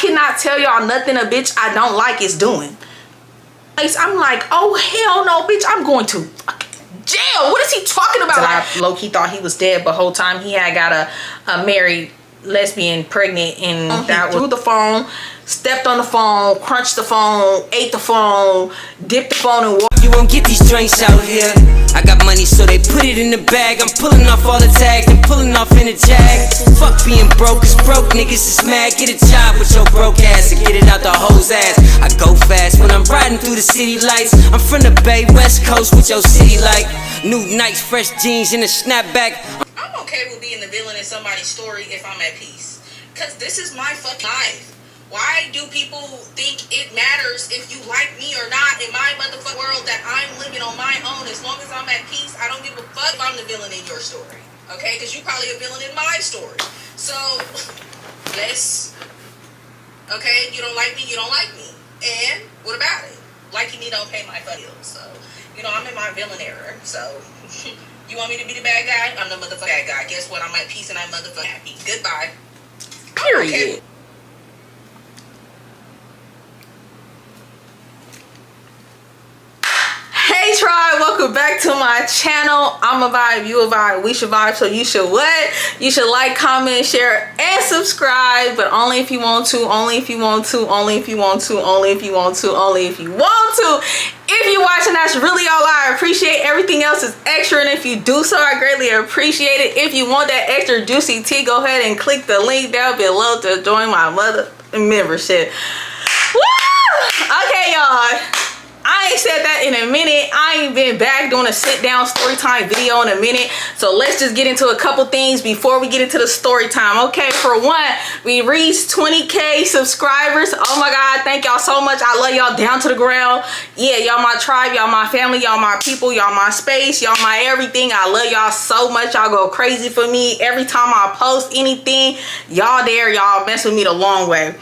cannot tell y'all nothing a bitch I don't like is doing. I'm like, oh hell no, bitch, I'm going to jail. What is he talking about? Like, low-key thought he was dead, but whole time he had got a married lesbian pregnant, and that was through the phone, stepped on the phone, crunched the phone, ate the phone, dipped the phone in water. You won't get these drinks out here. I got money, so they put it in the bag. I'm pulling off all the tags and pulling off in the jag. Fuck being broke, cause broke niggas is mad. Get a job with your broke ass and get it out the hoe's ass. I go fast when I'm riding through the city lights. I'm from the Bay West Coast with your city like new Nikes, fresh jeans, and a snapback. I'm okay with being the villain in somebody's story if I'm at peace, cause this is my fucking life. Why do people think it matters if you like me or not in my motherfucking world that I'm living on my own? As long as I'm at peace, I don't give a fuck if I'm the villain in your story. Okay? Because you're probably a villain in my story. So, let's... Okay? You don't like me, you don't like me. And what about it? Liking me don't pay my bills. So, you know, I'm in my villain era. So, you want me to be the bad guy? I'm the motherfucking bad guy. Guess what? I'm at peace and I'm motherfucking happy. Goodbye. Period. Okay. Hey tribe, welcome back to my channel. I'm a vibe, you a vibe, we should vibe, so you should what? You should like, comment, share, and subscribe, but only if you want to, only if you want to, only if you want to, only if you want to, only if you want to. If you're watching, that's really all I appreciate. Everything else is extra, and if you do so, I greatly appreciate it. If you want that extra juicy tea, go ahead and click the link down below to join my membership. Woo! Okay, y'all. I ain't said that in a minute. I ain't been back doing a sit down story time video in a minute. So let's just get into a couple things before we get into the story time. Okay, for one, we reached 20K subscribers. Oh my God, thank y'all so much. I love y'all down to the ground. Yeah, y'all my tribe, y'all my family, y'all my people, y'all my space, y'all my everything. I love y'all so much. Y'all go crazy for me. Every time I post anything, y'all there, y'all mess with me the long way.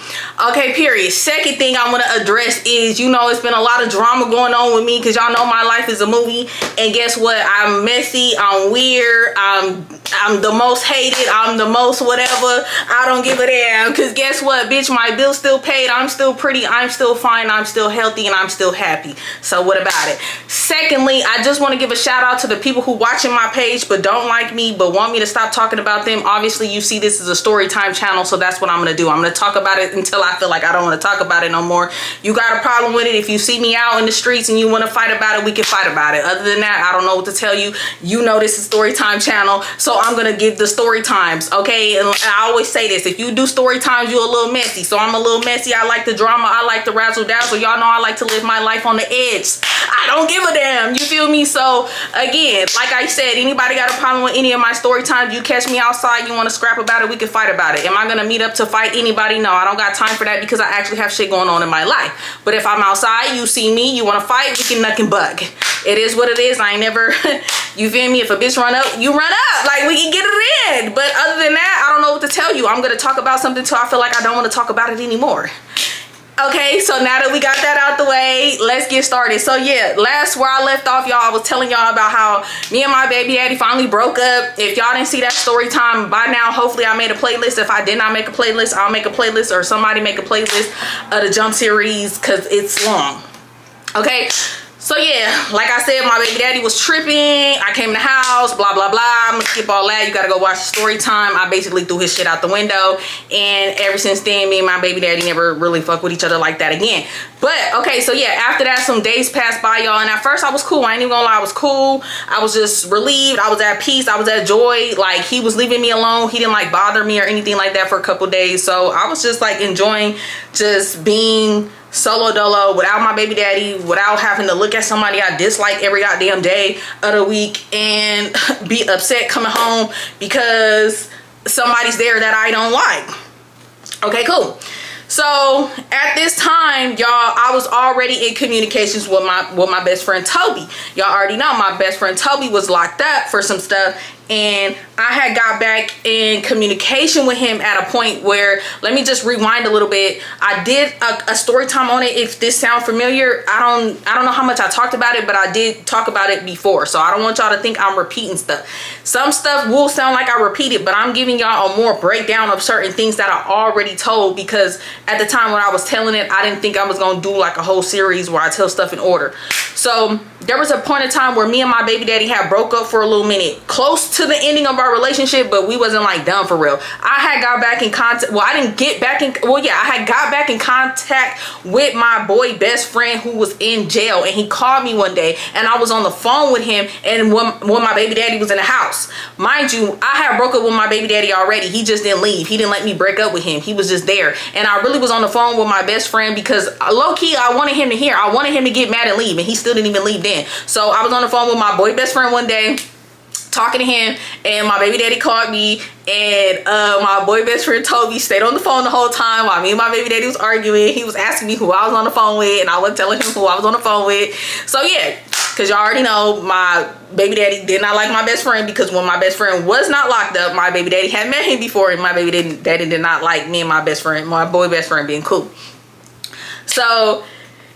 Okay, period. Second thing I want to address is, you know, it's been a lot of drama going on with me because y'all know my life is a movie, and guess what? I'm messy, I'm weird, I'm the most hated, I'm the most whatever. I don't give a damn, because guess what, bitch, my bill's still paid, I'm still pretty, I'm still fine, I'm still healthy, and I'm still happy. So what about it? Secondly, I just want to give a shout out to the people who watching my page but don't like me but want me to stop talking about them. Obviously, you see this is a story time channel, so that's what I'm gonna do. I'm gonna talk about it until I feel like I don't want to talk about it no more. You got a problem with it, if you see me out in the streets and you want to fight about it, we can fight about it. Other than that, I don't know what to tell you. You know this is story time channel, so I'm gonna give the story times. Okay, and I always say this, if you do story times, you're a little messy. So I'm a little messy. I like the drama, I like the razzle dazzle. Y'all know I like to live my life on the edge. I don't give a damn, you feel me? So again, like I said, anybody got a problem with any of my story times, you catch me outside, you want to scrap about it, we can fight about it. Am I gonna meet up to fight anybody? No, I don't got time for that, because I actually have shit going on in my life. But if I'm outside, you see me, you want to fight, we can nuck and bug. It is what it is. I ain't never you feel me? If a bitch run up, you run up, like we can get it in. But other than that, I don't know what to tell you. I'm gonna talk about something till I feel like I don't want to talk about it anymore. Okay, so now that we got that out the way, let's get started. So yeah, last where I left off, y'all, I was telling y'all about how me and my baby daddy finally broke up. If y'all didn't see that story time by now, hopefully I made a playlist. If I did not make a playlist, I'll make a playlist, or somebody make a playlist of the jump series, because it's long. Okay, so yeah, like I said, my baby daddy was tripping. I came in the house, blah blah blah. I'm gonna skip all that. You gotta go watch the story time. I basically threw his shit out the window, and ever since then, me and my baby daddy never really fuck with each other like that again. But okay, so yeah, after that, some days passed by, y'all, and at first I was cool. I ain't even gonna lie, I was cool. I was just relieved. I was at peace. I was at joy. Like, he was leaving me alone. He didn't like bother me or anything like that for a couple days. So I was just like enjoying just being solo dolo without my baby daddy, without having to look at somebody I dislike every goddamn day of the week and be upset coming home because somebody's there that I don't like. Okay, cool. So at this time, y'all, I was already in communications with my best friend Toby. Y'all already know my best friend Toby was locked up for some stuff, and I had got back in communication with him at a point where, let me just rewind a little bit. I did a story time on it. If this sounds familiar, I don't know how much I talked about it, but I did talk about it before. So I don't want y'all to think I'm repeating stuff. Some stuff will sound like I repeated, but I'm giving y'all a more breakdown of certain things that I already told, because at the time when I was telling it, I didn't think I was going to do like a whole series where I tell stuff in order. So there was a point in time where me and my baby daddy had broke up for a little minute, close to the ending of our relationship, but we wasn't like done for real. I had got back in contact. Well, I didn't get back in. Well, yeah, I had got back in contact with my boy best friend who was in jail, and he called me one day, and I was on the phone with him, and when my baby daddy was in the house. Mind you, I had broke up with my baby daddy already. He just didn't leave. He didn't let me break up with him. He was just there, and I really was on the phone with my best friend because low-key I wanted him to hear. I wanted him to get mad and leave, and he still didn't even leave then. So I was on the phone with my boy best friend one day, talking to him, and my baby daddy called me, and my boy best friend told me, stayed on the phone the whole time while me and my baby daddy was arguing. He was asking me who I was on the phone with, and I wasn't telling him who I was on the phone with. So yeah, because y'all already know my baby daddy did not like my best friend, because when my best friend was not locked up, my baby daddy had met him before, and my baby daddy did not like me and my best friend, my boy best friend, being cool. So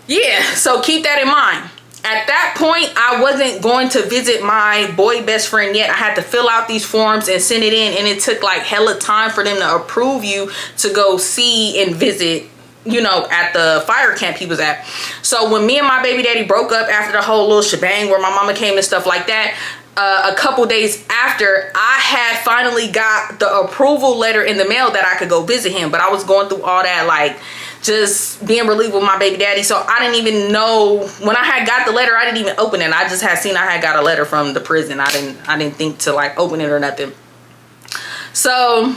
yeah, so keep that in mind. At that point, I wasn't going to visit my boy best friend yet. I had to fill out these forms and send it in, and it took like hella time for them to approve you to go see and visit, you know, at the fire camp he was at. So when me and my baby daddy broke up after the whole little shebang where my mama came and stuff like that, a couple days after, I had finally got the approval letter in the mail that I could go visit him. But I was going through all that, like, just being relieved with my baby daddy. So I didn't even know, when I had got the letter, I didn't even open it. I just had seen I had got a letter from the prison. I didn't think to like open it or nothing. So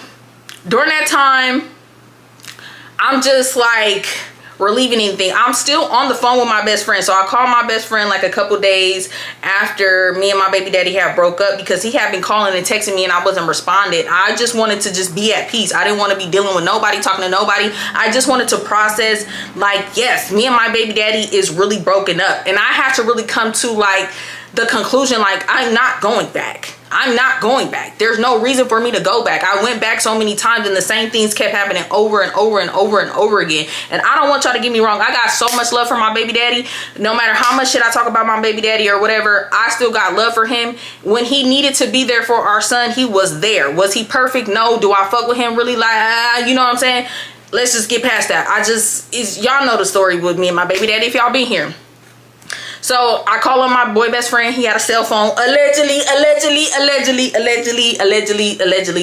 during that time, I'm just like relieving anything. I'm still on the phone with my best friend. So I called my best friend like a couple days after me and my baby daddy had broke up, because he had been calling and texting me and I wasn't responding. I just wanted to just be at peace. I didn't want to be dealing with nobody, talking to nobody. I just wanted to process, like, yes, me and my baby daddy is really broken up, and I have to really come to like the conclusion, like, I'm not going back. I'm not going back. There's no reason for me to go back. I went back so many times and the same things kept happening over and over and over and over again. And I don't want y'all to get me wrong. I got so much love for my baby daddy. No matter how much shit I talk about my baby daddy or whatever, I still got love for him. When he needed to be there for our son, he was there. Was he perfect? No. Do I fuck with him really? Like, you know what I'm saying? Let's just get past that. Y'all know the story with me and my baby daddy if y'all been here. So I call on my boy best friend. He had a cell phone. Allegedly.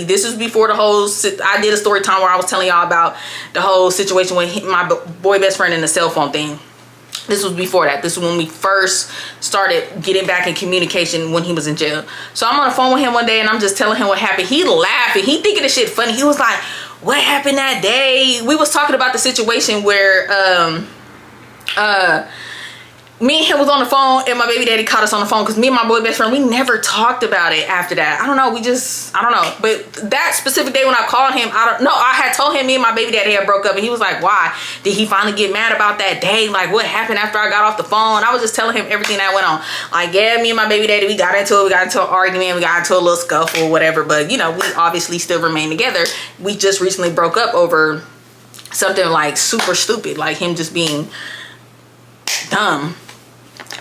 This was before the whole, I did a story time where I was telling y'all about the whole situation with my boy best friend and the cell phone thing. This was before that. This was when we first started getting back in communication when he was in jail. So I'm on the phone with him one day and I'm just telling him what happened. He laughing. He thinking the shit funny. He was like, what happened that day? We was talking about the situation where me and him was on the phone and my baby daddy caught us on the phone, because me and my boy best friend, we never talked about it after that. I don't know. I don't know. But that specific day when I called him, I had told him me and my baby daddy had broke up, and he was like, why? Did he finally get mad about that day? Like, what happened after I got off the phone? I was just telling him everything that went on. Like, yeah, me and my baby daddy, we got into it. We got into an argument. We got into a little scuffle or whatever. But, you know, we obviously still remain together. We just recently broke up over something like super stupid, like him just being dumb.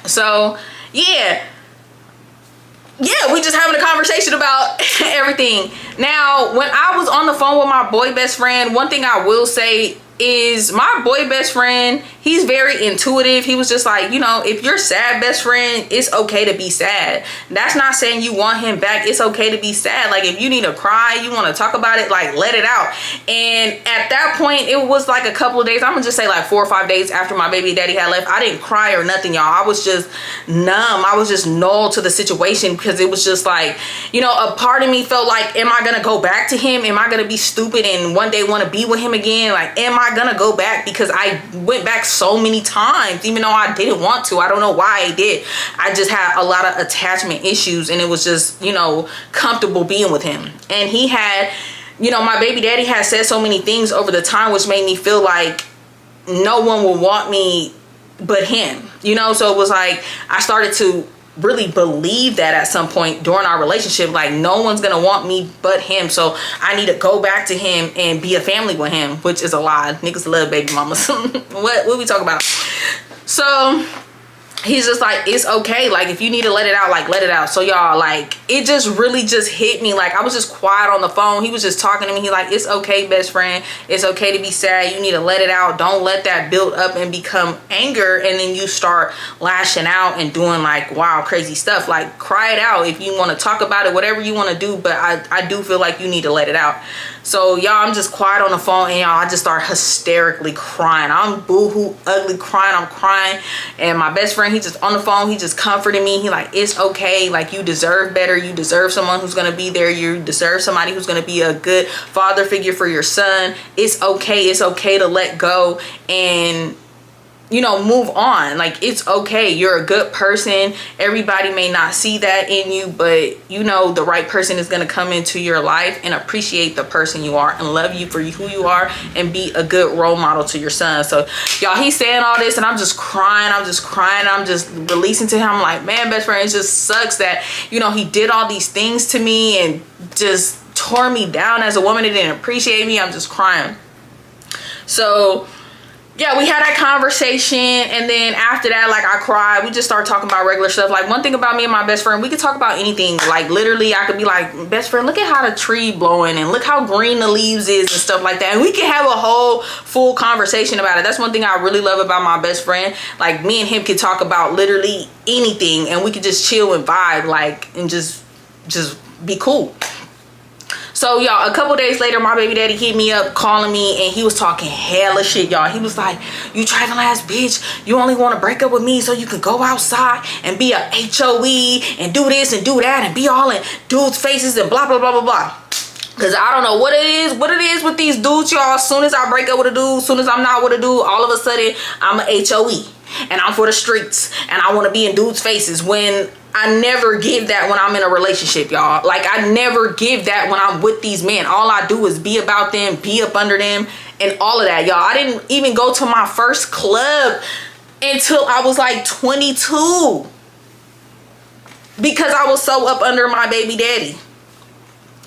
So yeah, we just having a conversation about everything. Now, when I was on the phone with my boy best friend, one thing I will say is my boy best friend, he's very intuitive. He was just like, you know, if you're sad, best friend, it's okay to be sad. That's not saying you want him back. It's okay to be sad. Like, if you need to cry, you want to talk about it, like, let it out. And at that point, it was like a couple of days, I'm gonna just say like 4 or 5 days after my baby daddy had left. I didn't cry or nothing, y'all. I was just numb. I was just null to the situation, because it was just like, you know, a part of me felt like, am I gonna go back to him? Am I gonna be stupid and one day want to be with him again? Like, am I gonna go back? Because I went back so many times, even though I didn't want to. I don't know why I did. I just had a lot of attachment issues, and it was just, you know, comfortable being with him. And he had, you know, my baby daddy had said so many things over the time, which made me feel like no one will want me but him, you know. So it was like I started to really believed that at some point during our relationship, like no one's gonna want me but him, so I need to go back to him and be a family with him, which is a lie. Niggas love baby mamas. what we talk about? So he's just like, it's okay, like if you need to let it out, like let it out. So y'all, like it just really just hit me. Like I was just quiet on the phone, he was just talking to me. He's like, it's okay, best friend, it's okay to be sad, you need to let it out. Don't let that build up and become anger, and then you start lashing out and doing like wild crazy stuff. Like cry it out if you want to talk about it, whatever you want to do, but I do feel like you need to let it out. So y'all, I'm just quiet on the phone, and y'all, I just start hysterically crying. I'm boohoo ugly crying. I'm crying, and my best friend, he's just on the phone, he just comforting me. He like, it's okay, like you deserve better, you deserve someone who's gonna be there, you deserve somebody who's gonna be a good father figure for your son. It's okay to let go and, you know, move on. Like it's okay, you're a good person. Everybody may not see that in you, but you know the right person is going to come into your life and appreciate the person you are and love you for who you are and be a good role model to your son. So y'all, he's saying all this and I'm just crying, I'm just releasing to him. I'm like, man, best friend, it just sucks that, you know, he did all these things to me and just tore me down as a woman that didn't appreciate me. I'm just crying. So yeah, we had that conversation, and then after that, like I cried. We just started talking about regular stuff. Like one thing about me and my best friend, we could talk about anything. Like literally, I could be like, best friend, look at how the tree blowing and look how green the leaves is and stuff like that. And we can have a whole full conversation about it. That's one thing I really love about my best friend. Like me and him could talk about literally anything, and we could just chill and vibe, like, and just be cool. So y'all, a couple days later, my baby daddy hit me up calling me, and he was talking hella shit, y'all. He was like, you trifling ass bitch, you only want to break up with me so you can go outside and be a HOE and do this and do that and be all in dudes' faces and blah blah blah blah blah. Cause I don't know what it is with these dudes, y'all. As soon as I break up with a dude, as soon as I'm not with a dude, all of a sudden I'm a HOE and I'm for the streets and I want to be in dudes' faces, when I never give that when I'm in a relationship, y'all. Like I never give that when I'm with these men. All I do is be about them, be up under them, and all of that, y'all. I didn't even go to my first club until I was like 22 because I was so up under my baby daddy.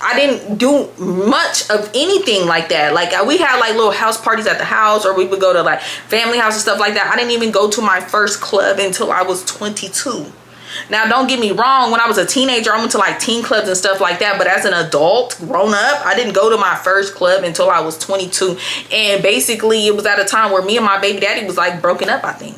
I didn't do much of anything like that. Like we had like little house parties at the house, or we would go to like family house and stuff like that. I didn't even go to my first club until I was 22. Now, don't get me wrong, when I was a teenager, I went to like teen clubs and stuff like that. But as an adult, grown up, I didn't go to my first club until I was 22. And basically, it was at a time where me and my baby daddy was like broken up, I think.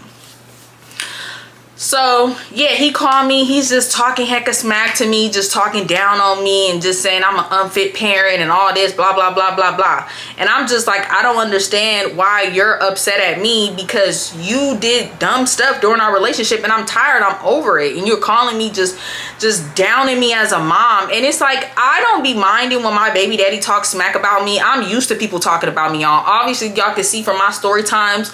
So yeah, he called me. He's just talking hecka smack to me, just talking down on me and just saying I'm an unfit parent and all this blah blah blah blah blah. And I'm just like, I don't understand why you're upset at me, because you did dumb stuff during our relationship and I'm tired, I'm over it, and you're calling me just downing me as a mom. And it's like, I don't be minding when my baby daddy talks smack about me. I'm used to people talking about me, y'all. Obviously y'all can see from my story times,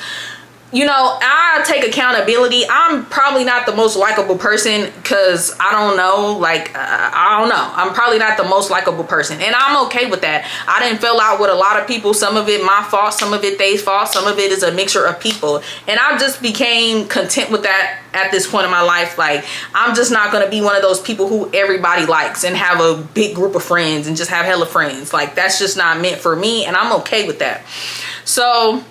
you know, I take accountability. I'm probably not the most likable person, because I don't know, like, I don't know. I'm probably not the most likable person, and I'm okay with that. I didn't fill out with a lot of people. Some of it my fault, some of it they fault, some of it is a mixture of people. And I just became content with that at this point in my life. Like, I'm just not going to be one of those people who everybody likes and have a big group of friends and just have hella friends. Like, that's just not meant for me, and I'm okay with that. So,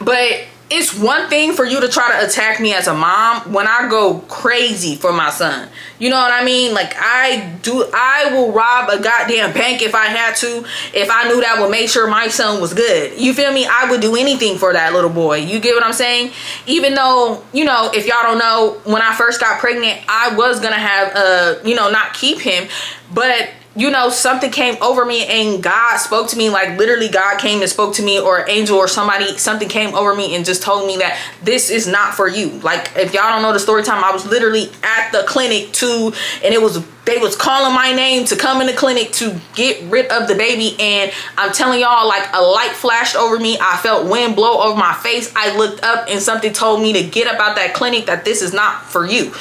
but it's one thing for you to try to attack me as a mom when I go crazy for my son. You know what I mean? Like, I will rob a goddamn bank if I had to, if I knew that would make sure my son was good. You feel me? I would do anything for that little boy. You get what I'm saying? Even though, you know, if y'all don't know, when I first got pregnant, I was gonna have, you know, not keep him, but you know, something came over me and God spoke to me. Like, literally God came and spoke to me, or an angel or somebody, something came over me and just told me that this is not for you. Like, if y'all don't know the story time, I was literally at the clinic too, and they was calling my name to come in the clinic to get rid of the baby. And I'm telling y'all, like, a light flashed over me. I felt wind blow over my face. I looked up and something told me to get up out that clinic, that this is not for you.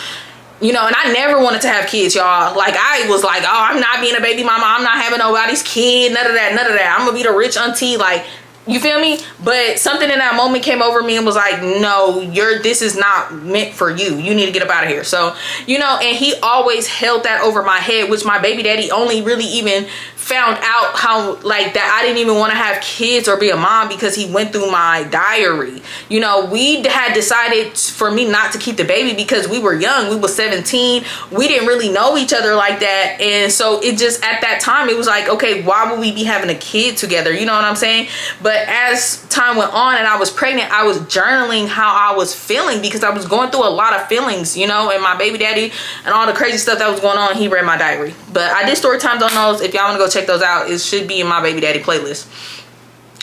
You know, and I never wanted to have kids, y'all. Like, I was like, oh, I'm not being a baby mama. I'm not having nobody's kid. None of that. I'm gonna be the rich auntie. Like, You feel me? But something in that moment came over me and was like, no, this is not meant for you. You need to get up out of here. So, you know, and he always held that over my head, which my baby daddy only really even found out how, like, that I didn't even want to have kids or be a mom because he went through my diary. You know, we had decided for me not to keep the baby because we were young. We were 17. We didn't really know each other like that. And so it just, at that time, it was like, okay, why would we be having a kid together? You know what I'm saying? But as time went on and I was pregnant, I was journaling how I was feeling because I was going through a lot of feelings, you know, and my baby daddy and all the crazy stuff that was going on, he read my diary. But I did story times on those. If y'all want to go check those out, it should be in my baby daddy playlist.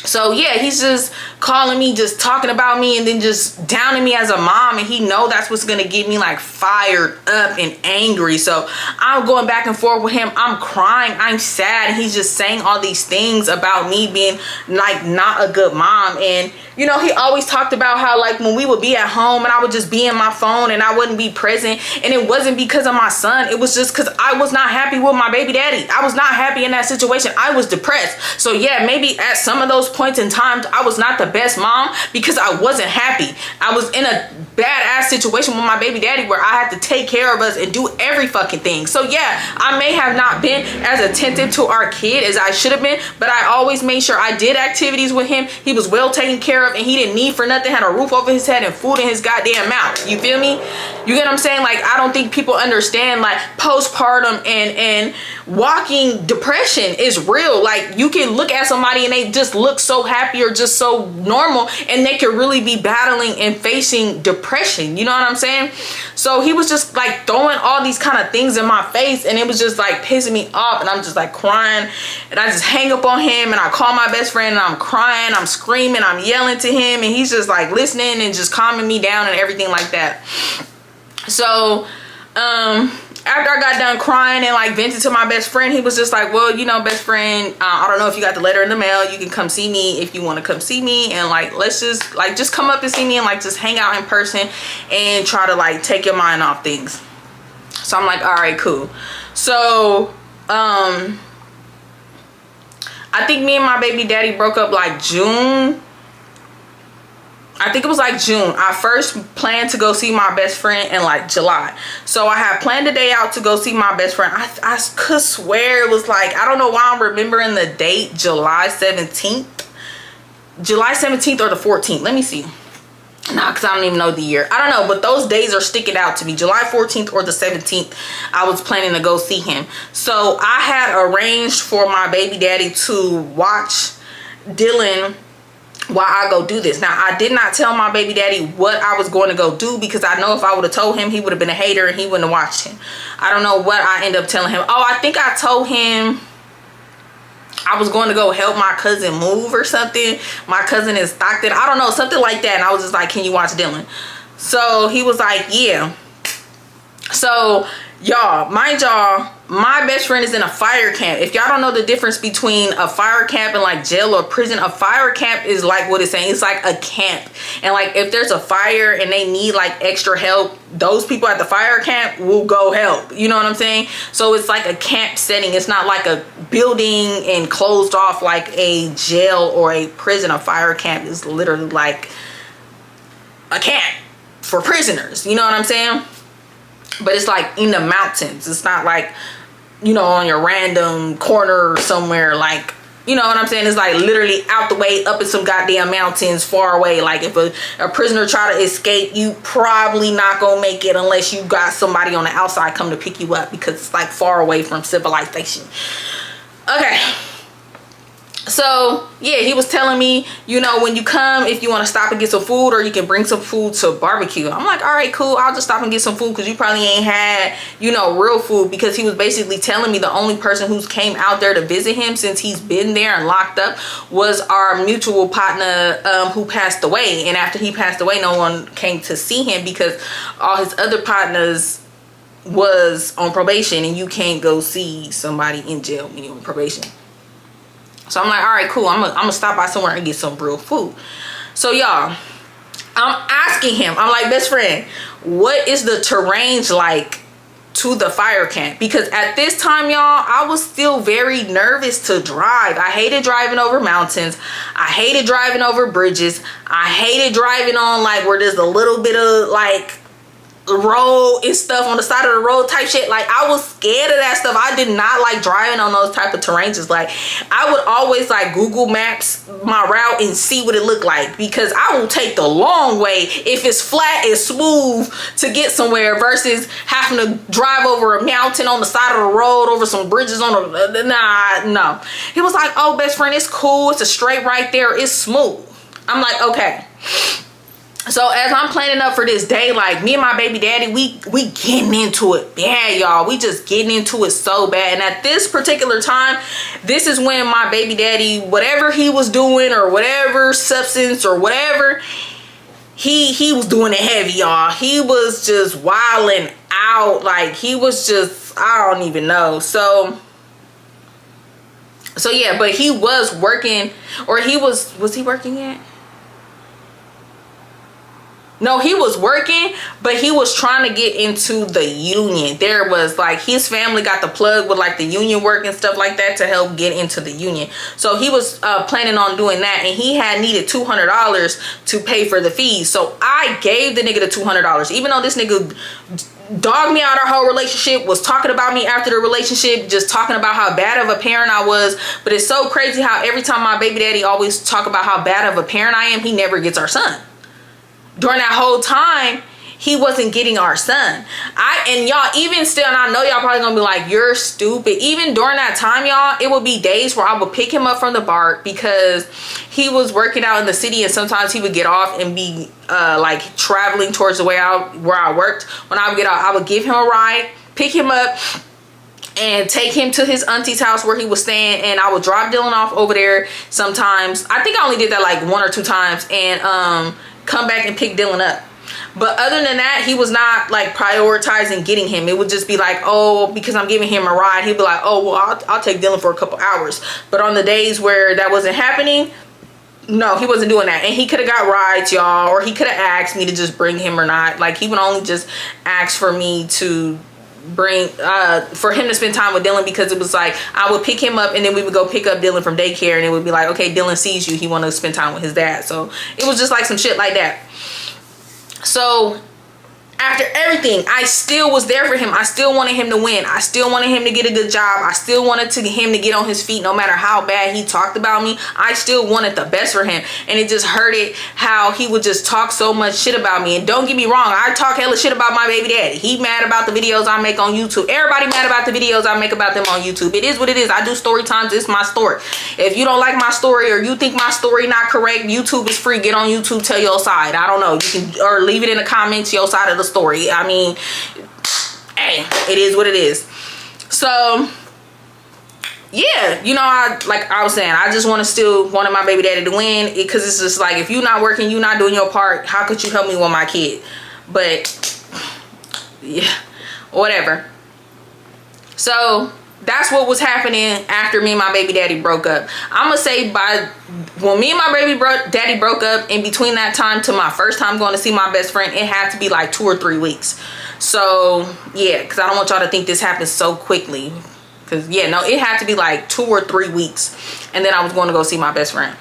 So yeah, he's just calling me, just talking about me, and then just downing me as a mom, and he know that's what's gonna get me like fired up and angry. So I'm going back and forth with him. I'm crying, I'm sad, and he's just saying all these things about me being like not a good mom. And you know, he always talked about how like when we would be at home and I would just be in my phone and I wouldn't be present, and it wasn't because of my son, it was just because I was not happy with my baby daddy. I was not happy in that situation. I was depressed. So yeah, maybe at some of those points in time I was not the best mom because I wasn't happy. I was in a badass situation with my baby daddy where I had to take care of us and do every fucking thing. So yeah, I may have not been as attentive to our kid as I should have been, but I always made sure I did activities with him. He was well taken care of and he didn't need for nothing, had a roof over his head and food in his goddamn mouth. You feel me? You get what I'm saying? Like, I don't think people understand like postpartum and walking depression is real. Like, you can look at somebody and they just look so happy or just so normal, and they could really be battling and facing depression. You know what I'm saying? So he was just like throwing all these kind of things in my face, and it was just like pissing me off, and I'm just like crying, and I just hang up on him, and I call my best friend, and I'm crying, I'm screaming, I'm yelling to him, and he's just like listening and just calming me down and everything like that. So after I got done crying and like venting to my best friend, he was just like, well, you know, best friend, I don't know if you got the letter in the mail. You can come see me if you want to come see me, and like, let's just come up and see me and like just hang out in person and try to like take your mind off things. So I'm like, all right, cool. So I think me and my baby daddy broke up like June. I think it was like June. I first planned to go see my best friend in like July. So I had planned a day out to go see my best friend. I could swear it was like, I don't know why I'm remembering the date, July 17th. July 17th or the 14th. Let me see. Nah, because I don't even know the year. I don't know, but those days are sticking out to me. July 14th or the 17th, I was planning to go see him. So I had arranged for my baby daddy to watch Dylan while I go do this. Now, I did not tell my baby daddy what I was going to go do because I know if I would have told him, he would have been a hater and he wouldn't have watched him. I don't know what I ended up telling him. Oh, I think I told him I was going to go help my cousin move or something. My cousin in Stockton. I don't know, something like that. And I was just like, can you watch Dylan? So he was like, yeah. So y'all, mind y'all, my best friend is in a fire camp. If y'all don't know the difference between a fire camp and like jail or prison, a fire camp is like what it's saying. It's like a camp. And like if there's a fire and they need like extra help, those people at the fire camp will go help. You know what I'm saying? So it's like a camp setting. It's not like a building and closed off like a jail or a prison. A fire camp is literally like a camp for prisoners. You know what I'm saying? But it's like in the mountains. It's not like, you know, on your random corner or somewhere. Like, you know what I'm saying? It's like literally out the way, up in some goddamn mountains far away. Like if a prisoner try to escape, you probably not gonna make it unless you got somebody on the outside come to pick you up, because it's like far away from civilization. Okay. So yeah, he was telling me, you know, when you come, if you want to stop and get some food, or you can bring some food to barbecue. I'm like, all right, cool, I'll just stop and get some food, because you probably ain't had, you know, real food. Because he was basically telling me the only person who's came out there to visit him since he's been there and locked up was our mutual partner who passed away. And after he passed away, no one came to see him because all his other partners was on probation, and you can't go see somebody in jail when you're on probation. So I'm like, all right, cool. I'm gonna stop by somewhere and get some real food. So y'all, I'm asking him, I'm like, best friend, what is the terrain like to the fire camp, because at this time, y'all, I was still very nervous to drive. I hated driving over mountains. I hated driving over bridges. I hated driving on like where there's a little bit of like road and stuff on the side of the road type shit. Like, I was scared of that stuff. I did not like driving on those type of terrains. Like, I would always like Google Maps my route and see what it looked like, because I will take the long way if it's flat and smooth to get somewhere versus having to drive over a mountain on the side of the road, over some bridges on the no. He was like, oh, best friend, it's cool, it's a straight right there, it's smooth. I'm like, okay. So as I'm planning up for this day, like, me and my baby daddy, we getting into it bad, y'all. We just getting into it so bad. And at this particular time, this is when my baby daddy, whatever he was doing or whatever substance or whatever, he was doing it heavy, y'all. He was just wilding out. Like, he was just, I don't even know. So yeah, but he was working, or was he working yet? No, he was working, but he was trying to get into the union. There was like, his family got the plug with like the union work and stuff like that to help get into the union. So he was planning on doing that, and he had needed $200 to pay for the fees. So I gave the nigga the $200, even though this nigga dogged me out our whole relationship, was talking about me after the relationship, just talking about how bad of a parent I was. But it's so crazy how every time my baby daddy always talk about how bad of a parent I am, he never gets our son. During that whole time, he wasn't getting our son. And y'all, even still, and I know y'all probably gonna be like, you're stupid. Even during that time, y'all, it would be days where I would pick him up from the bar, because he was working out in the city, and sometimes he would get off and be like traveling towards the way out where I worked. When I would get out, I would give him a ride, pick him up, and take him to his auntie's house where he was staying, and I would drop Dylan off over there sometimes. I think I only did that like 1 or 2 times, and come back and pick Dylan up. But other than that, he was not like prioritizing getting him. It would just be like, oh, because I'm giving him a ride, he'd be like, oh, well, I'll take Dylan for a couple hours. But on the days where that wasn't happening, no, he wasn't doing that. And he could have got rides, y'all, or he could have asked me to just bring him or not. Like, he would only just ask for me to bring for him to spend time with Dylan, because it was like, I would pick him up and then we would go pick up Dylan from daycare, and it would be like, okay, Dylan sees you, he want to spend time with his dad. So it was just like some shit like that. So after everything, I still was there for him. I still wanted him to win. I still wanted him to get a good job. I still wanted him to get on his feet, no matter how bad he talked about me. I still wanted the best for him. And it just hurted how he would just talk so much shit about me. And don't get me wrong, I talk hella shit about my baby daddy. He mad about the videos I make on YouTube. Everybody mad about the videos I make about them on YouTube. It is what it is. I do story times. It's my story. If you don't like my story, or you think my story not correct, YouTube is free. Get on YouTube, tell your side. I don't know. You can, or leave it in the comments, your side of the story. I mean, hey, it is what it is. So yeah, you know, like I was saying, I just wanted my baby daddy to win, because it's just like, if you're not working, you're not doing your part, how could you help me with my kid? But yeah, whatever. So that's what was happening after me and my baby daddy broke up. I'm gonna say, when me and my baby daddy broke up, in between that time to my first time going to see my best friend, it had to be like 2 or 3 weeks. So yeah, because I don't want y'all to think this happened so quickly. Because yeah, no, it had to be like 2 or 3 weeks, and then I was going to go see my best friend.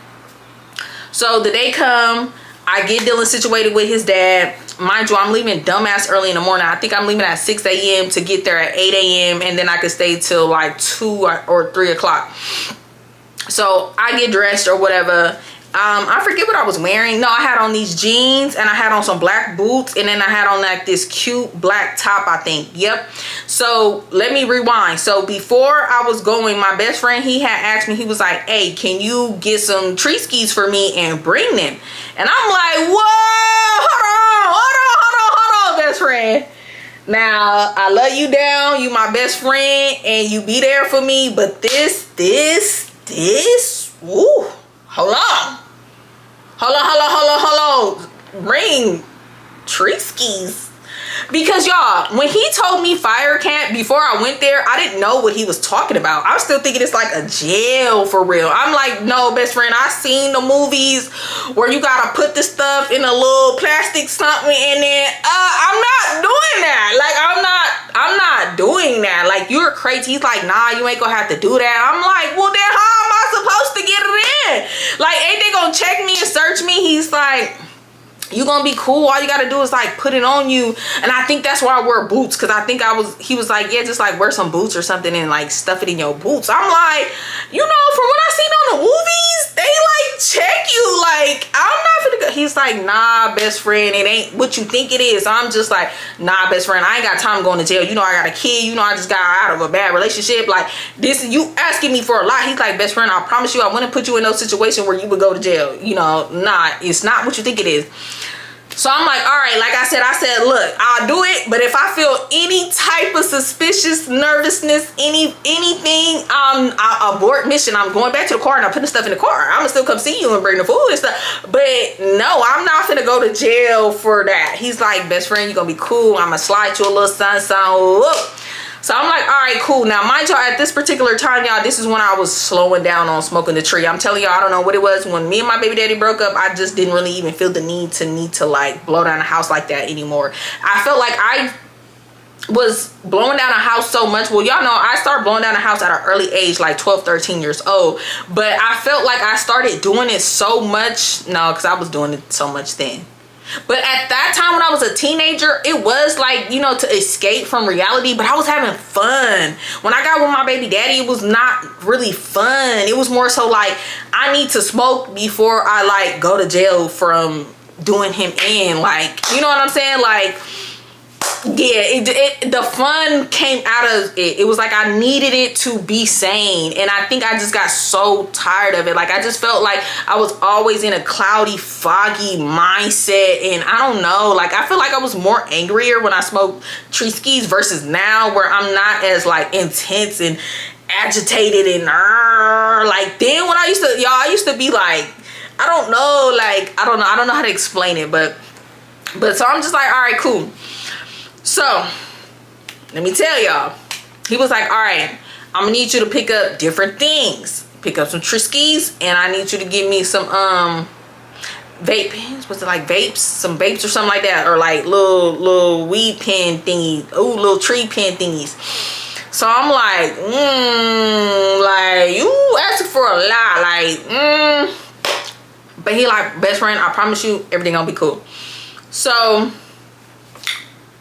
So the day come, I get Dylan situated with his dad. Mind you, I'm leaving dumbass early in the morning. I think I'm leaving at 6 a.m. to get there at 8 a.m. and then I could stay till like 2 or 3 o'clock. So I get dressed or whatever. I forget what I was wearing. No, I had on these jeans, and I had on some black boots, and then I had on like this cute black top, I think. Yep. So let me rewind. So before I was going, my best friend, he had asked me, he was like, hey, can you get some tree skis for me and bring them? And I'm like, whoa, hold on, best friend. Now, I love you down, you my best friend, and you be there for me, but this, ooh, hold on. Bring tree skis. Because y'all, when he told me fire camp before I went there, I didn't know what he was talking about. I was still thinking it's like a jail for real. I'm like, no, best friend, I seen the movies where you gotta put the stuff in a little plastic something, and then I'm not doing that. Like, I'm not doing that. Like, you're crazy. He's like, nah, you ain't gonna have to do that. I'm like, well, then how am I supposed to get it in? Like, ain't they gonna check me and search me? He's like, you gonna be cool. All you gotta do is like put it on you. And I think that's why I wear boots, because I think he was like, yeah, just like wear some boots or something and like stuff it in your boots. I'm like, you know, from what I seen on the movies, they like check you. Like, I'm not gonna go. He's like, nah, best friend, it ain't what you think it is. I'm just like, nah, best friend, I ain't got time going to jail. You know, I got a kid. You know, I just got out of a bad relationship. Like, this, you asking me for a lot. He's like, best friend, I promise you I wouldn't put you in no situation where you would go to jail. You know, nah, it's not what you think it is. So I'm like, all right, like I said, look, I'll do it. But if I feel any type of suspicious nervousness, anything, I'll abort mission. I'm going back to the car and I'm putting stuff in the car. I'm gonna still come see you and bring the food and stuff. But no, I'm not gonna go to jail for that. He's like, best friend, you're gonna be cool. I'm gonna slide you a little sun. Whoop. So I'm like, all right, cool. Now, mind y'all, at this particular time, y'all, this is when I was slowing down on smoking the tree. I'm telling y'all, I don't know what it was. When me and my baby daddy broke up, I just didn't really even feel the need to like blow down a house like that anymore. I felt like I was blowing down a house so much. Well, y'all know I started blowing down a house at an early age, like 12, 13 years old. But I felt like I started doing it so much. No, because I was doing it so much then. But at that time when I was a teenager, it was like, you know, to escape from reality. But I was having fun. When I got with my baby daddy, it was not really fun. It was more so like, I need to smoke before I like go to jail from doing him in. Like, you know what I'm saying? Like, yeah, the fun came out of it. It was like I needed it to be sane. And I think I just got so tired of it. Like, I just felt like I was always in a cloudy, foggy mindset. And I don't know, like, I feel like I was more angrier when I smoked tree skis versus now, where I'm not as like intense and agitated and like then when I used to be like, I don't know, like, I don't know how to explain it, but so I'm just like, all right, cool. So, let me tell y'all. He was like, all right, I'm gonna need you to pick up different things. Pick up some Triskies, and I need you to give me some vape pens. What's it, like vapes? Some vapes or something like that, or like little weed pen thingies. Ooh, little tree pen thingies. So I'm like, like, you asking for a lot, like, But he like, best friend, I promise you, everything gonna be cool. So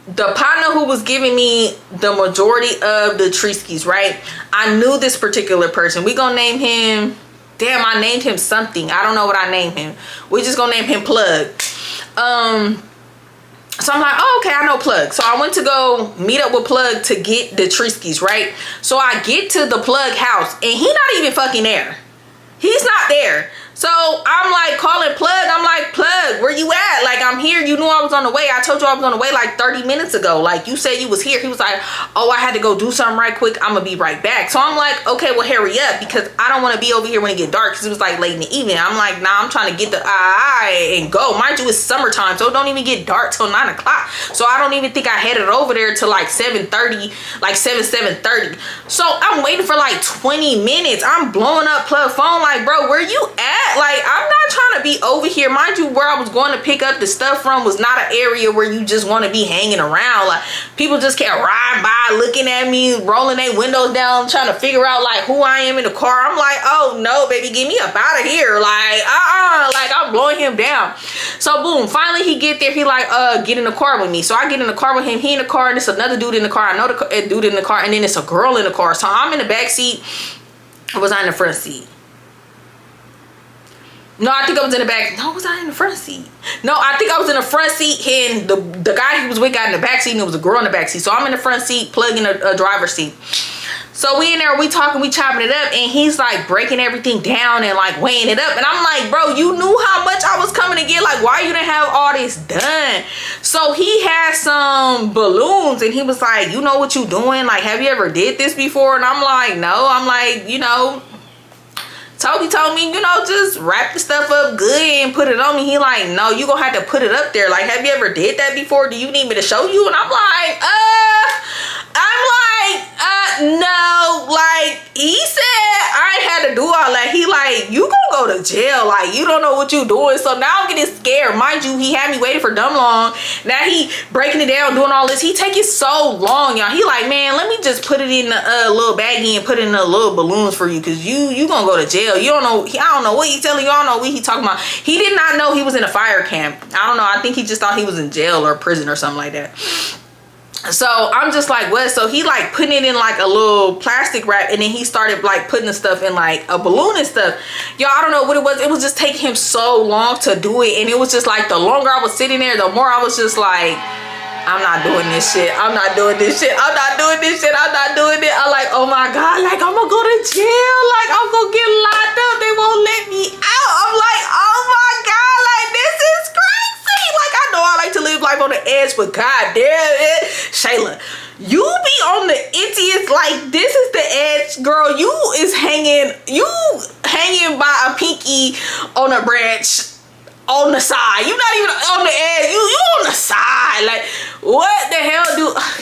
the partner who was giving me the majority of the Triskies, right? I knew this particular person. We gonna name him, damn, I named him something. I don't know what I named him. We just gonna name him Plug. So I'm like, oh, okay, I know Plug. So I went to go meet up with Plug to get the Triskies, right? So I get to the Plug house and he not even fucking there. He's not there. So I'm like calling Plug. I'm like, Plug, where you at? Like, I'm here. You knew I was on the way. I told you I was on the way like 30 minutes ago. Like, you said you was here. He was like, oh, I had to go do something right quick. I'm gonna be right back. So I'm like, okay, well, hurry up, because I don't want to be over here when it get dark, because it was like late in the evening. I'm like, nah, I'm trying to get the and go. Mind you, it's summertime, so it don't even get dark till 9 o'clock. So I don't even think I headed over there till like 7:30, like 7:30. So I'm waiting for like 20 minutes. I'm blowing up Plug phone like, bro, where you at? Like, I'm not trying to be over here. Mind you, where I was going to pick up the stuff from was not an area where you just want to be hanging around. Like, people just can't ride by looking at me, rolling their windows down, trying to figure out like who I am in the car. I'm like, oh no, baby, get me up out of here. Like, like, I'm blowing him down. So boom, finally he get there. He like, get in the car with me. So I get in the car with him. He in the car, and it's another dude in the car. I know the dude in the car, and then it's a girl in the car. So I'm in the back seat. Or was I in the front seat? No, I think I was in the back. No, was I in the front seat? No, I think I was in the front seat, and the guy he was with got in the back seat, and it was a girl in the back seat. So I'm in the front seat, plugging a driver's seat. So we in there, we talking, we chopping it up, and he's like breaking everything down and like weighing it up. And I'm like, bro, you knew how much I was coming to get. Like, why you didn't have all this done? So he had some balloons, and he was like, you know what you doing? Like, have you ever did this before? And I'm like, no. I'm like, you know, Toby told me, you know, just wrap the stuff up good and put it on me. He like, no, you gonna have to put it up there. Like, have you ever did that before? Do you need me to show you? And I'm like, No, like he said I ain't had to do all that. He like, you gonna go to jail, like you don't know what you doing. So now I'm getting scared. Mind you, he had me waiting for dumb long. Now he breaking it down, doing all this. He taking so long, y'all. He like, man, let me just put it in the little baggie and put it in the little balloons for you, cause you gonna go to jail. You don't know. I don't know what he telling you. I don't know what he talking about. He did not know he was in a fire camp. I don't know. I think he just thought he was in jail or prison or something like that. So I'm just like, what? So he like putting it in like a little plastic wrap, and then he started like putting the stuff in like a balloon and stuff. Y'all, I don't know what it was. It was just taking him so long to do it, and it was just like the longer I was sitting there, the more I was just like, I'm not doing this shit. I'm not doing this shit. I'm not doing this shit. I'm not doing it. I'm like, oh my God, like I'm gonna go to jail. Like I'm gonna get locked up. They won't let me out. I'm like, oh my God, like this is crazy. Like I know I like to live life on the edge, but God damn it, Shayla, you be on the itchiest. Like this is the edge, girl. You hanging by a pinky on a branch on the side. You not even on the edge. You on the side. Like what the hell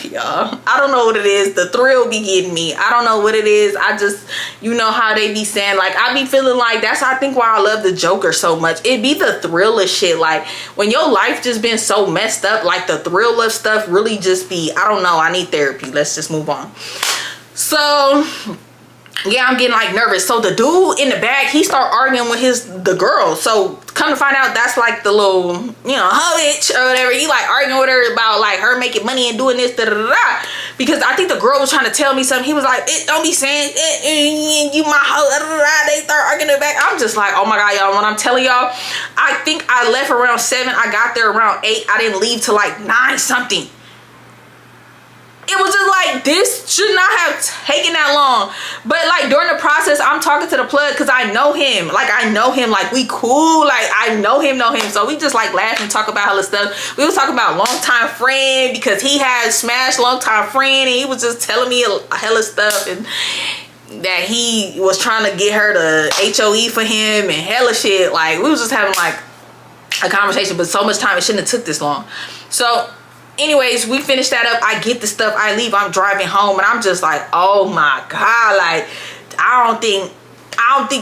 y'all, I don't know what it is. The thrill be getting me. I don't know what it is. I just, you know how they be saying, like I be feeling like that's I think why I love the Joker so much. It be the thrill of shit. Like when your life just been so messed up, like the thrill of stuff really just be, I don't know. I need therapy. Let's just move on. So yeah, I'm getting like nervous. So the dude in the back, he start arguing with the girl. So come to find out, that's like the little, you know, bitch or whatever. He like arguing with her about like her making money and doing this, da da da. Because I think the girl was trying to tell me something. He was like, don't be saying you my hoe, da da da. They start arguing in the back. I'm just like, oh my God, y'all. When I'm telling y'all, I think I left around 7. I got there around 8. I didn't leave till like 9 something. It was just like, this should not have taken that long. But like during the process, I'm talking to the plug because I know him. Like I know him. Like we cool. Like I know him. So we just like laugh and talk about hella stuff. We was talking about longtime friend because he had smashed longtime friend, and he was just telling me a hella stuff, and that he was trying to get her to HOE for him and hella shit. Like we was just having like a conversation, but so much time it shouldn't have took this long. So anyways, we finished that up. I get the stuff, I leave, I'm driving home, and I'm just like, oh my God, like I don't think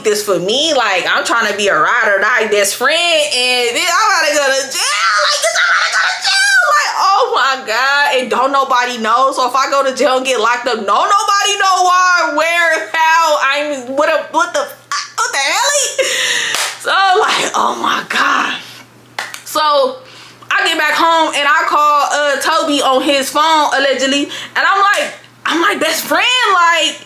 this for me. Like I'm trying to be a ride or die best friend, and then I'm about to go to jail. Like this, I'm about to go to jail. Like oh my God, and don't nobody know. So if I go to jail and get locked up, nobody know why, where, how, what the hell? So like, oh my God. So I get back home and I call Toby on his phone allegedly, and I'm like best friend, like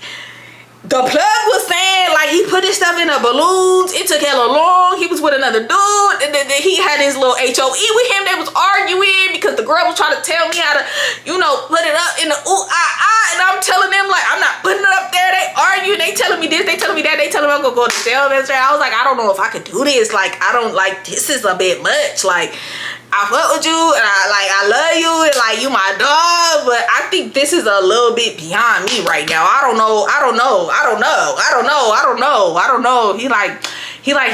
the plug was saying like he put his stuff in the balloons. It took hella long. He was with another dude, and then he had his little HOE with him. They was arguing because the girl was trying to tell me how to, you know, put it up in the and I'm telling them like I'm not putting it up there. They arguing. They telling me this. They telling me that. They telling me I'm gonna go to jail. I was like, I don't know if I could do this. Like I don't like this is a bit much. Like I fuck with you, and I love you, and like you my dog, but I think this is a little bit beyond me right now. I don't know.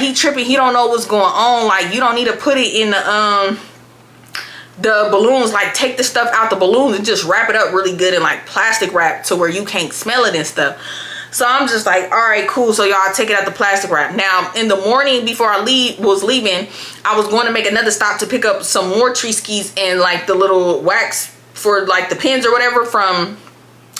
He tripping. He don't know what's going on. Like you don't need to put it in the balloons. Like take the stuff out the balloons and just wrap it up really good in like plastic wrap to where you can't smell it and stuff. So I'm just like, all right, cool. So y'all take it out the plastic wrap. Now, in the morning before I was leaving, I was going to make another stop to pick up some more tree skis and like the little wax for like the pins or whatever from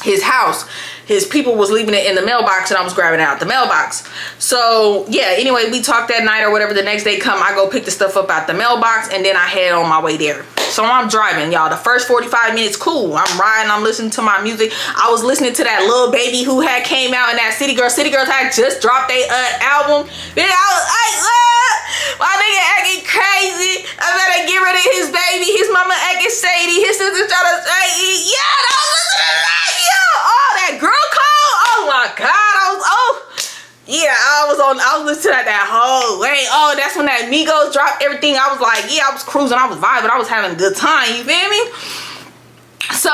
his house. His people was leaving it in the mailbox, and I was grabbing it out the mailbox. So yeah, anyway, we talked that night or whatever. The next day come, I go pick the stuff up out the mailbox, and then I head on my way there. So I'm driving, y'all. The first 45 minutes, cool. I'm riding, I'm listening to my music. I was listening to that Lil Baby who had came out, and that City Girls had just dropped their album. Then I was like, my nigga acting crazy. I better get rid of his baby. His mama acting shady. His sister trying to say, yeah, I was listening to that. Yeah, oh, that girl call. Oh my God, I was listening to that whole way. Oh, that's when that Migos dropped everything. I was like, yeah, I was cruising, I was vibing, I was having a good time. You feel me? So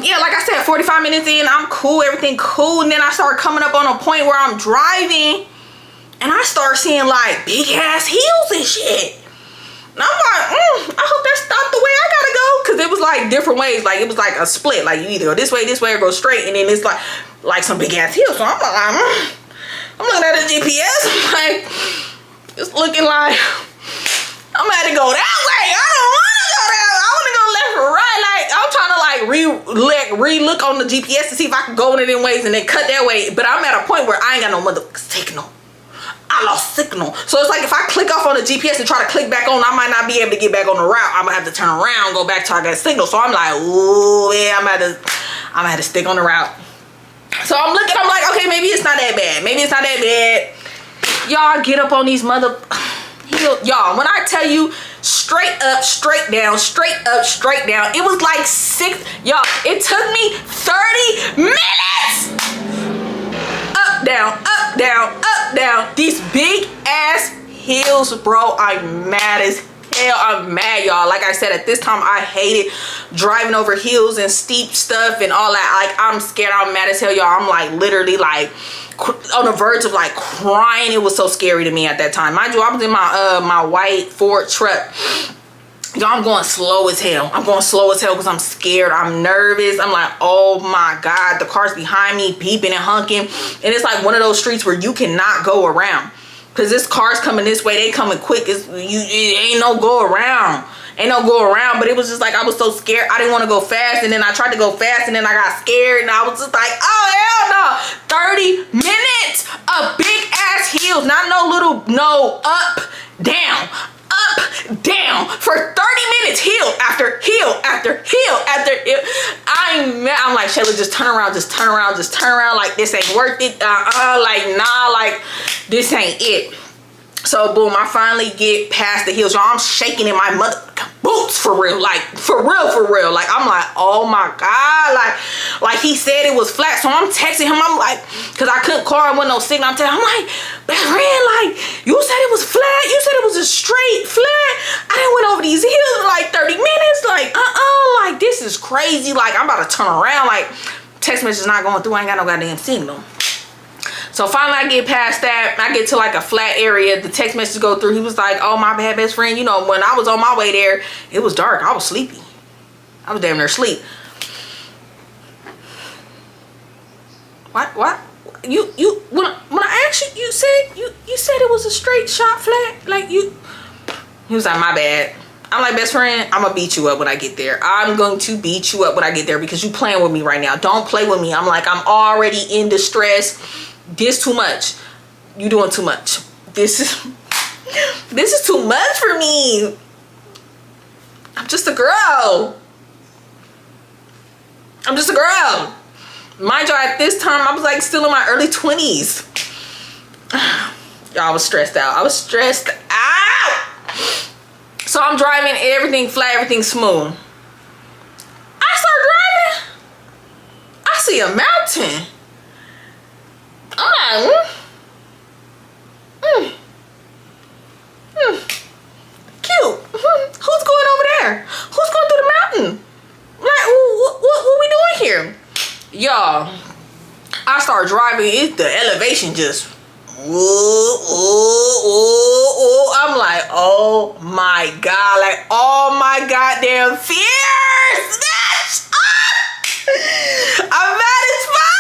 yeah, like I said, 45 minutes in, I'm cool, everything cool, and then I start coming up on a point where I'm driving, and I start seeing like big ass heels and shit. And I'm like, I hope that stopped the way I gotta go, because it was like different ways. Like it was like a split. Like you either go this way, or go straight, and then it's like some big ass hill. So I'm looking at the GPS. I'm like, it's looking like I'm gonna have to go that way. I don't want to go that way. I want to go left or right. Like I'm trying to like re-look on the GPS to see if I can go one of them ways and then cut that way. But I'm at a point where I ain't got no motherfucking signal. I lost signal. So it's like if I click off on the GPS and try to click back on, I might not be able to get back on the route. I'm gonna have to turn around, go back till I got signal. So I'm like, ooh, yeah, I'm gonna have to stick on the route. So I'm looking, I'm like, okay, maybe it's not that bad. Maybe it's not that bad. Y'all get up on these y'all, when I tell you straight up, straight down, straight up, straight down, it was like y'all, it took me 30 minutes. Up, down, up, down. These big ass hills, bro. I'm mad as hell. I'm mad, y'all. Like I said, at this time, I hated driving over hills and steep stuff and all that. Like, I'm scared. I'm mad as hell, y'all. I'm like literally like on the verge of like crying. It was so scary to me at that time. Mind you, I was in my white Ford truck. Y'all, I'm going slow as hell. I'm going slow as hell because I'm scared. I'm nervous. I'm like, oh my God, the car's behind me, beeping and honking. And it's like one of those streets where you cannot go around. Because this car's coming this way. They coming quick. It ain't no go around. Ain't no go around. But it was just like, I was so scared. I didn't want to go fast. And then I tried to go fast. And then I got scared. And I was just like, oh, hell no. 30 minutes of big ass hills. Not no up, down. Up, down for 30 minutes, hill after hill after hill after hill. I'm like, Shayla, just turn around, just turn around, just turn around. Like, this ain't worth it. Like, nah, like, this ain't it. So, boom, I finally get past the hills. Y'all, I'm shaking in my mother boots for real. Like, for real. Like, I'm like, oh my God. Like he said it was flat. So I'm texting him. I'm like, because I couldn't call him with no signal. I'm like, best friend, like, you said it was flat. You said it was a straight flat. I done went over these hills in like 30 minutes. Like, like, this is crazy. Like, I'm about to turn around. Like, text message not going through. I ain't got no goddamn signal. So finally I get past that. I get to like a flat area. The text message go through. He was like, oh, my bad, best friend. You know, when I was on my way there, it was dark. I was sleepy. I was damn near asleep. What? You when I asked you, you said it was a straight shot flat? Like you. He was like, my bad. I'm like, best friend, I'm gonna beat you up when I get there. I'm going to beat you up when I get there because you playing with me right now. Don't play with me. I'm like, I'm already in distress. This too much. You doing too much. This is too much for me. I'm just a girl. Mind you, at this time I was like still in my early 20s. Y'all, I was stressed out. So I'm driving, everything flat, everything smooth. I start driving. I see a mountain. I'm like, cute. Who's going over there? Who's going through the mountain? Like, what we doing here? Y'all, I start driving. The elevation just, I'm like, oh my God, like, oh my goddamn fears, bitch. I'm mad as fuck.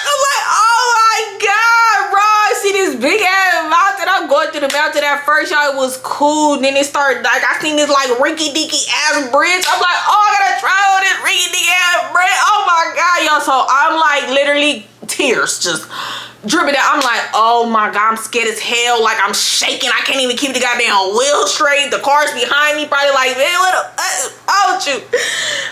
I'm like, oh my God, bro. I see this big ass mountain. I'm going through the mountain at first, y'all. It was cool. Then it started, like, I seen this, like, rinky-dinky ass bridge. I'm like, oh, I gotta try on this rinky-dinky ass bridge. Oh my God, y'all. So I'm like, literally, tears just dripping out. I'm like, oh my God, I'm scared as hell. Like, I'm shaking. I can't even keep the goddamn wheel straight. The car's behind me, probably like, man, what with you?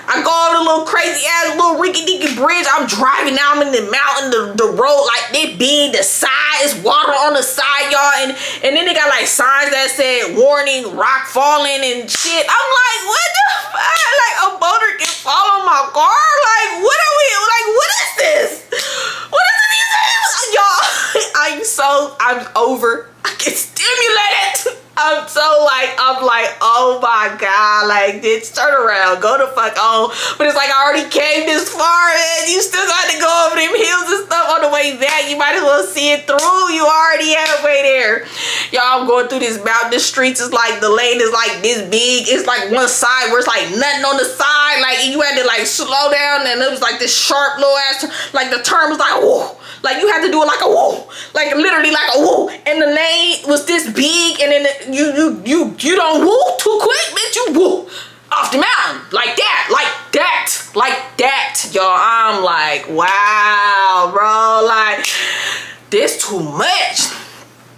I go over the little crazy ass little rinky-dinky bridge. I'm driving now. I'm in the mountain, the road, like, they big, the side is water on the side, y'all. And then they got like signs that said warning, rock falling and shit. I'm like, what the fuck? Like, a boulder can fall on my car? Like, what are we, like, what is this? What is it? Y'all, I'm over. I get stimulated. I'm like, oh my God, like, bitch, turn around, go the fuck on. But it's like, I already came this far, and you still got to go over them hills and stuff on the way back. You might as well see it through. You already halfway there. Y'all, I'm going through this mountain. The streets is like, the lane is like this big. It's like one side where it's like nothing on the side. Like, you had to like slow down, and it was like this sharp little ass, like the turn was like, whoa. Like, you had to do it like a whoa, like literally like a whoa, and the lane was this big, and then you don't woo too quick, bitch. You woo off the mountain like that, y'all. I'm like, wow, bro, like this too much.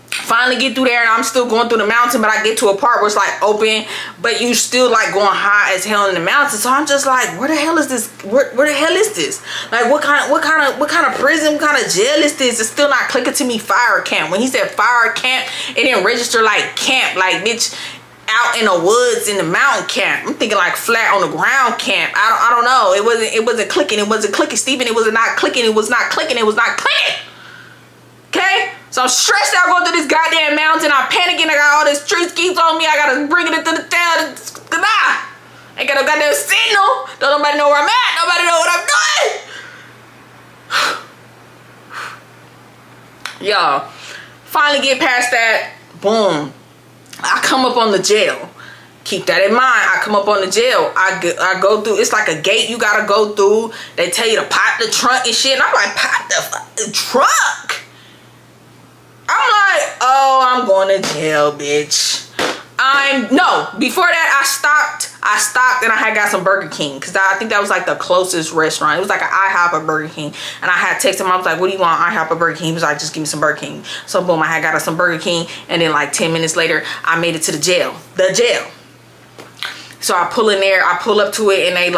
Finally get through there, and I'm still going through the mountain, but I get to a part where it's like open, but you still like going high as hell in the mountain. So I'm just like, where the hell is this? Where the hell is this? Like, what kind of prison, what kind of jail is this? It's still not clicking to me. Fire camp. When he said fire camp, it didn't register like camp, like bitch out in the woods in the mountain camp. I'm thinking like flat on the ground camp. I don't know. It wasn't clicking. It wasn't clicking, Steven. It was not clicking. It was not clicking. It was not clicking. Okay? So I'm stressed out going through this goddamn mountain. I'm panicking. I got all this tree skis on me. I gotta bring it into the town. Ain't got no goddamn signal. Don't nobody know where I'm at. Nobody know what I'm doing. Y'all, finally get past that. Boom. I come up on the jail. Keep that in mind. I come up on the jail. I go through. It's like a gate you gotta go through. They tell you to pop the trunk and shit. And I'm like, pop the fucking trunk? I'm like, oh, I'm going to jail, bitch. Before that, I stopped and I had got some Burger King, because I think that was like the closest restaurant. It was like an IHOP or Burger King, and I had texted him. I was like, what do you want, IHOP or Burger King? He was like, just give me some Burger King. So boom, I had got us some Burger King, and then like 10 minutes later, I made it to the jail. So I pull in there, I pull up to it, and they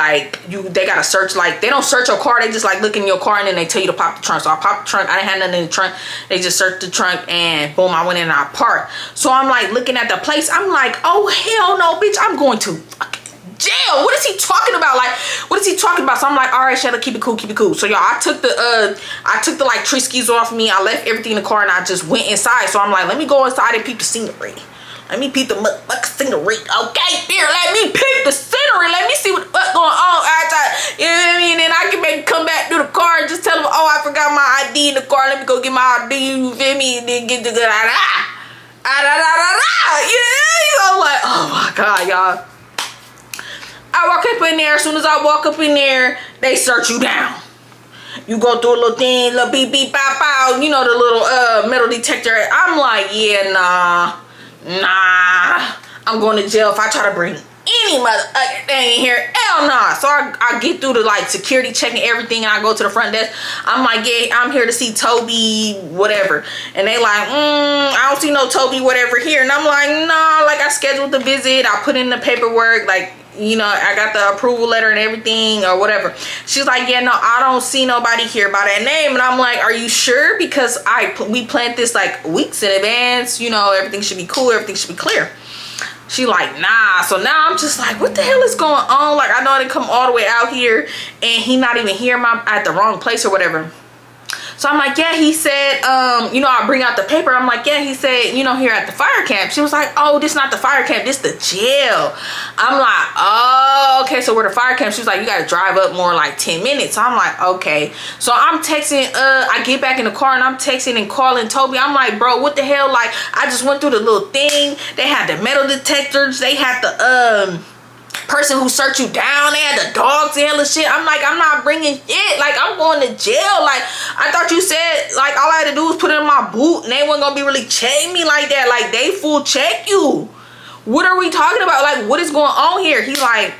gotta search, like, they don't search your car, they just like look in your car, and then they tell you to pop the trunk. So I popped the trunk. I didn't have nothing in the trunk. They just searched the trunk, and boom, I went in and I parked. So I'm like looking at the place. I'm like, oh hell no, bitch, I'm going to fucking jail. What is he talking about? Like, what is he talking about? So I'm like, all right, Shayla, keep it cool. So y'all, I took the like tree skis off me. I left everything in the car, and I just went inside. So I'm like, let me go inside and peep the scenery. Let me peep the scenery. Okay, here, let me peep the scenery. Let me see what's going on outside. You know what I mean? And I can maybe come back to the car and just tell them, oh, I forgot my ID in the car. Let me go get my ID. You feel me? And then get the good Yeah, I'm like, oh my God, y'all. I walk up in there. As soon as I walk up in there, they search you down. You go through a little thing, little beep, beep, pow, pow. You know, the little metal detector. I'm like, yeah, nah, I'm going to jail if I try to bring any motherfucking thing in here. Hell nah. So I get through the like security checking everything, and I go to the front desk. I'm like, yeah, I'm here to see Toby whatever. And they like, I don't see no Toby whatever here. And I'm like, nah, like I scheduled the visit. I put in the paperwork, like, you know, I got the approval letter and everything or whatever. She's like, yeah, no, I don't see nobody here by that name. And I'm like, are you sure? Because we planned this like weeks in advance. You know, everything should be cool. Everything should be clear. She like, nah. So now I'm just like, what the hell is going on? Like, I know I didn't come all the way out here, and he not even here. I'm at the wrong place or whatever. So I'm like, yeah, he said, you know, I bring out the paper. I'm like, yeah, he said, you know, here at the fire camp. She was like, oh, this not the fire camp, this the jail. I'm like, oh, okay, so we're the fire camp. She was like, you got to drive up more like 10 minutes. So I'm like, okay. So I'm texting, I get back in the car, and I'm texting and calling Toby. I'm like, bro, what the hell? Like, I just went through the little thing. They had the metal detectors. They had the, person who searched you down. They had the dogs and hella shit. I'm like, I'm not bringing shit. Like, I'm going to jail. Like, I thought you said, like, all I had to do was put it in my boot, and they wasn't gonna be really checking me like that. Like, they full check you. What are we talking about? Like, what is going on here? He's like,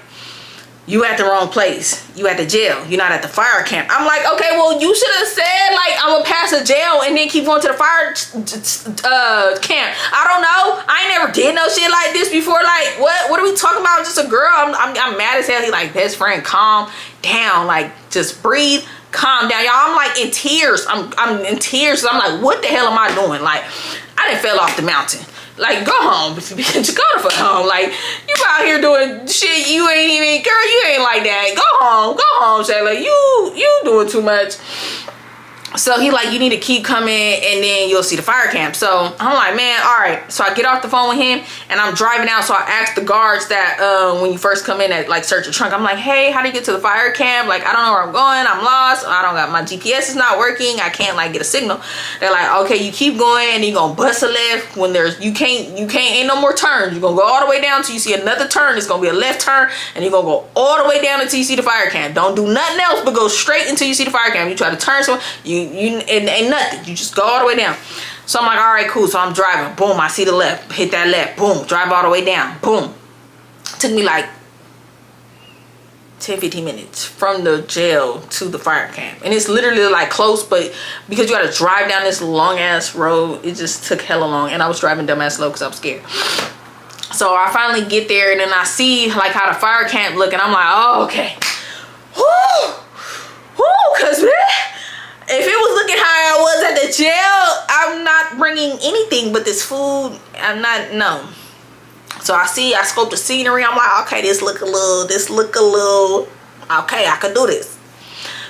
you at the wrong place. You at the jail. You're not at the fire camp. I'm like, okay, well, you should have said, like, I'm gonna pass a jail and then keep going to the fire camp. I don't know. I ain't never did no shit like this before. Like, what are we talking about? I'm just a girl. I'm mad as hell. He like, best friend, calm down. Like, just breathe, calm down. Y'all, I'm like in tears. I'm in tears. I'm like, what the hell am I doing? Like, I done fell off the mountain. Like, go home. Just go the fuck home. Like, you out here doing shit you ain't even, girl, you ain't like that. Go home, Shayla. You doing too much. So he like, you need to keep coming and then you'll see the fire cam. So I'm like, man, all right. So I get off the phone with him and I'm driving out. So I asked the guards that when you first come in at like search your trunk, I'm like, hey, how do you get to the fire cam? Like, I don't know where I'm going. I'm lost. I don't got, my GPS is not working. I can't like get a signal. They're like, okay, you keep going and you're gonna bust a left when there's, you can't, ain't no more turns. You're gonna go all the way down till you see another turn. It's gonna be a left turn and you're gonna go all the way down until you see the fire cam. Don't do nothing else but go straight until you see the fire cam. You try to turn somewhere, it ain't nothing. You just go all the way down. So I'm like, all right, cool. So I'm driving. Boom, I see the left. Hit that left. Boom, drive all the way down. Boom. Took me like 10-15 minutes from the jail to the fire camp. And it's literally like close, but because you gotta drive down this long ass road, it just took hella long. And I was driving dumbass slow because I was scared. So I finally get there and then I see like how the fire camp look and I'm like, oh, okay. Whoo! Whoo! Cause if it was looking how I was at the jail, I'm not bringing anything but this food. I'm not, no. So I scoped the scenery. I'm like, okay, this look a little, okay, I could do this.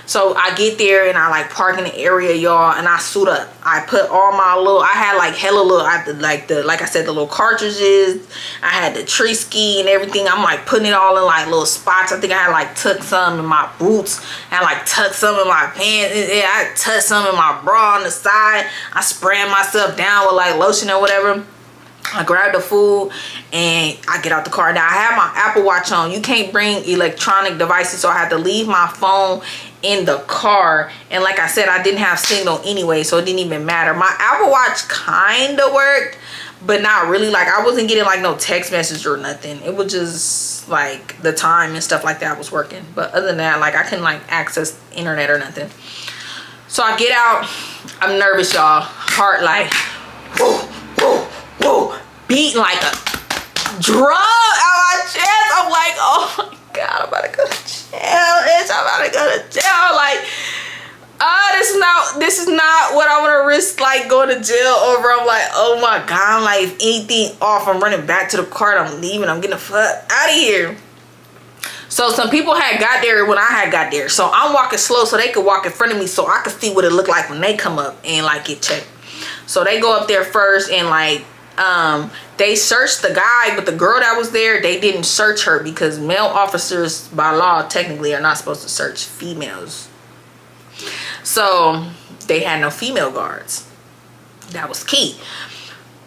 So I get there and I like park in the area, y'all, and I suit up. I put all my little, I had like hella little, I had like I said, the little cartridges. I had the tree ski and everything. I'm like putting it all in like little spots. I think I had like tucked some in my boots. I had like tucked some in my pants. I tucked some in my bra on the side. I spraying myself down with like lotion or whatever. I grabbed the food and I get out the car. Now I have my Apple Watch on. You can't bring electronic devices, so I had to leave my phone in the car. And like I said, I didn't have signal anyway, so it didn't even matter. My Apple Watch kind of worked, but not really. Like I wasn't getting like no text message or nothing. It was just like the time and stuff like that was working. But other than that, like I couldn't like access internet or nothing. So I get out. I'm nervous, y'all. Heart like whoa, whoa, whoa, beating like a drum out my chest. I'm like, oh my God, I'm about to go to jail. I'm about to go to jail. Like, this is not what I want to risk, like going to jail over. I'm like, oh my God. I'm like, if anything off, I'm running back to the car. I'm leaving. I'm getting the fuck out of here. So some people had got there when I had got there. So I'm walking slow so they could walk in front of me so I could see what it looked like when they come up and like get checked. So they go up there first and like, they searched the guy, but the girl that was there, they didn't search her because male officers by law technically are not supposed to search females. So they had no female guards. That was key.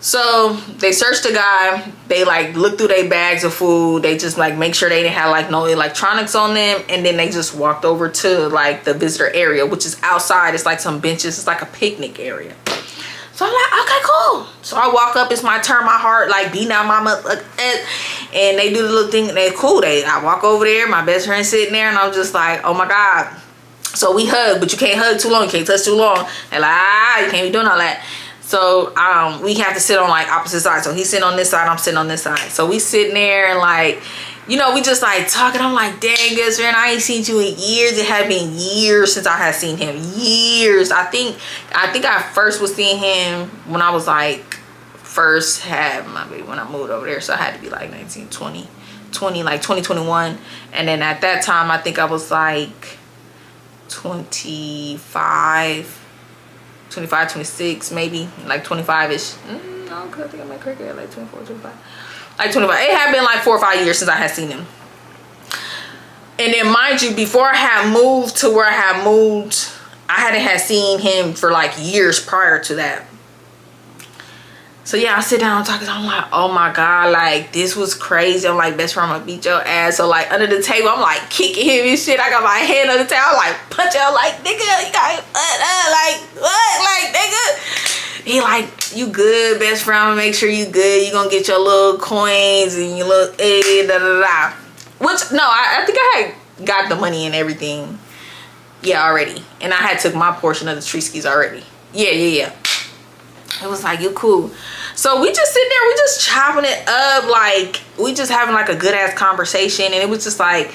So they searched the guy. They like looked through their bags of food. They just like make sure they didn't have like no electronics on them. And then they just walked over to like the visitor area, which is outside. It's like some benches. It's like a picnic area. So I'm like, okay, cool. So I walk up, it's my turn, my heart like beating out my mother, and they do the little thing, and they cool. I walk over there, my best friend sitting there, and I'm just like, oh my God. So we hug, but you can't hug too long, you can't touch too long. They're like, you can't be doing all that. So we have to sit on like opposite sides. So he's sitting on this side, I'm sitting on this side. So we sitting there and like, you know, we just like talking. I'm like, dang, good friend, I ain't seen you in years. It had been years since I had seen him. Years. I think I first was seeing him when I was like first had my baby when I moved over there. So I had to be like 1920, like 2021. And then at that time, I think I was like 25, 26, maybe like 25-ish. No, because I think I met Kirk at like 24, 25. Like 25. It had been like 4 or 5 years since I had seen him. And then mind you, before I had moved to where I had moved, I hadn't seen him for like years prior to that. So yeah, I sit down and talking. I'm like, oh my God, like this was crazy. I'm like, best friend, I'm gonna beat your ass. So like under the table, I'm like kicking him and shit. I got my hand on the table. I'm like punch him like, nigga, you got like what? Like nigga. He like, you good, best friend? Make sure you good. You gonna get your little coins and your little da da da. Which no, I think I had got the money and everything. Yeah, already. And I had took my portion of the tree skis already. Yeah. It was like, you cool. So we just sitting there, we just chopping it up, like we just having like a good ass conversation. And it was just like,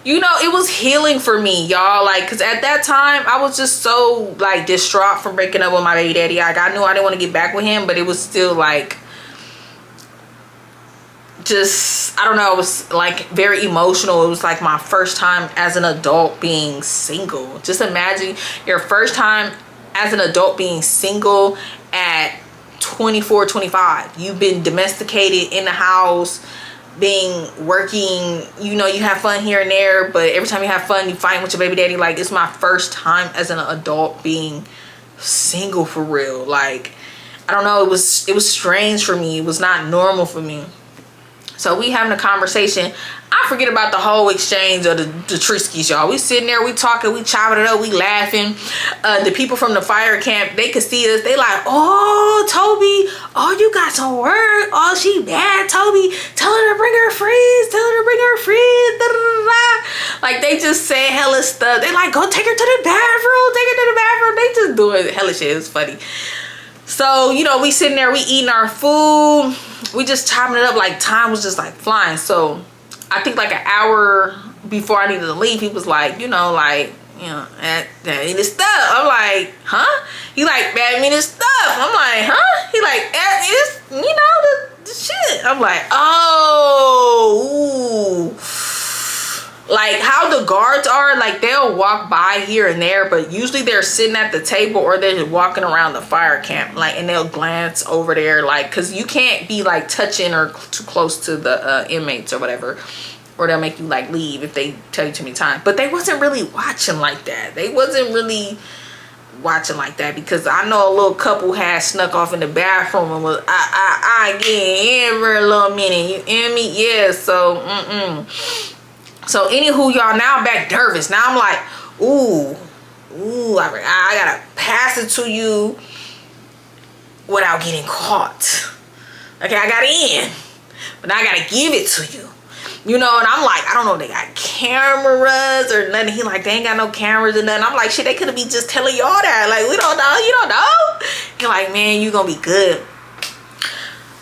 you know, it was healing for me, y'all. Like, because at that time, I was just so, like, distraught from breaking up with my baby daddy. Like, I knew I didn't want to get back with him, but it was still, like, just, I don't know, it was, like, very emotional. It was, like, my first time as an adult being single. Just imagine your first time as an adult being single at 24, 25. You've been domesticated in the house, being working, you know, you have fun here and there, but every time you have fun, you fight with your baby daddy. Like, it's my first time as an adult being single for real. Like, I don't know, it was strange for me. It was not normal for me. So we having a conversation. I forget about the whole exchange of the Triskies, y'all. We sitting there, we talking, we chopping it up, we laughing. The people from the fire camp, they could see us. They like, oh, Toby, oh, you got some work. Oh, she bad, Toby. Tell her to bring her friends. Tell her to bring her friends. Da, da, da, da. Like, they just said hella stuff. They like, go take her to the bathroom. Take her to the bathroom. They just doing hella shit. It's funny. So, you know, we sitting there, we eating our food. We just chopping it up. Like, time was just like flying. So I think like an hour before I needed to leave, he was like, you know, like, you know, that ain't his stuff. I'm like, huh? He like, that ain't his stuff. I'm like, huh? He like, that is, you know, the shit. I'm like, oh, ooh. Like how the guards are, like they'll walk by here and there, but usually they're sitting at the table or they're walking around the fire camp, like, and they'll glance over there, like, because you can't be like touching or too close to the inmates or whatever, or they'll make you like leave if they tell you too many times. But they wasn't really watching like that. They wasn't really watching like that, because I know a little couple had snuck off in the bathroom and was I get in for a little minute, you hear me? Yeah. So So anywho, y'all, now I'm back nervous. Now I'm like, ooh, I gotta pass it to you without getting caught. Okay, I got in, but I gotta give it to you. You know, and I'm like, I don't know if they got cameras or nothing. He like, they ain't got no cameras or nothing. I'm like, shit, they could be just telling y'all that. Like, we don't know, you don't know. He like, man, you gonna be good.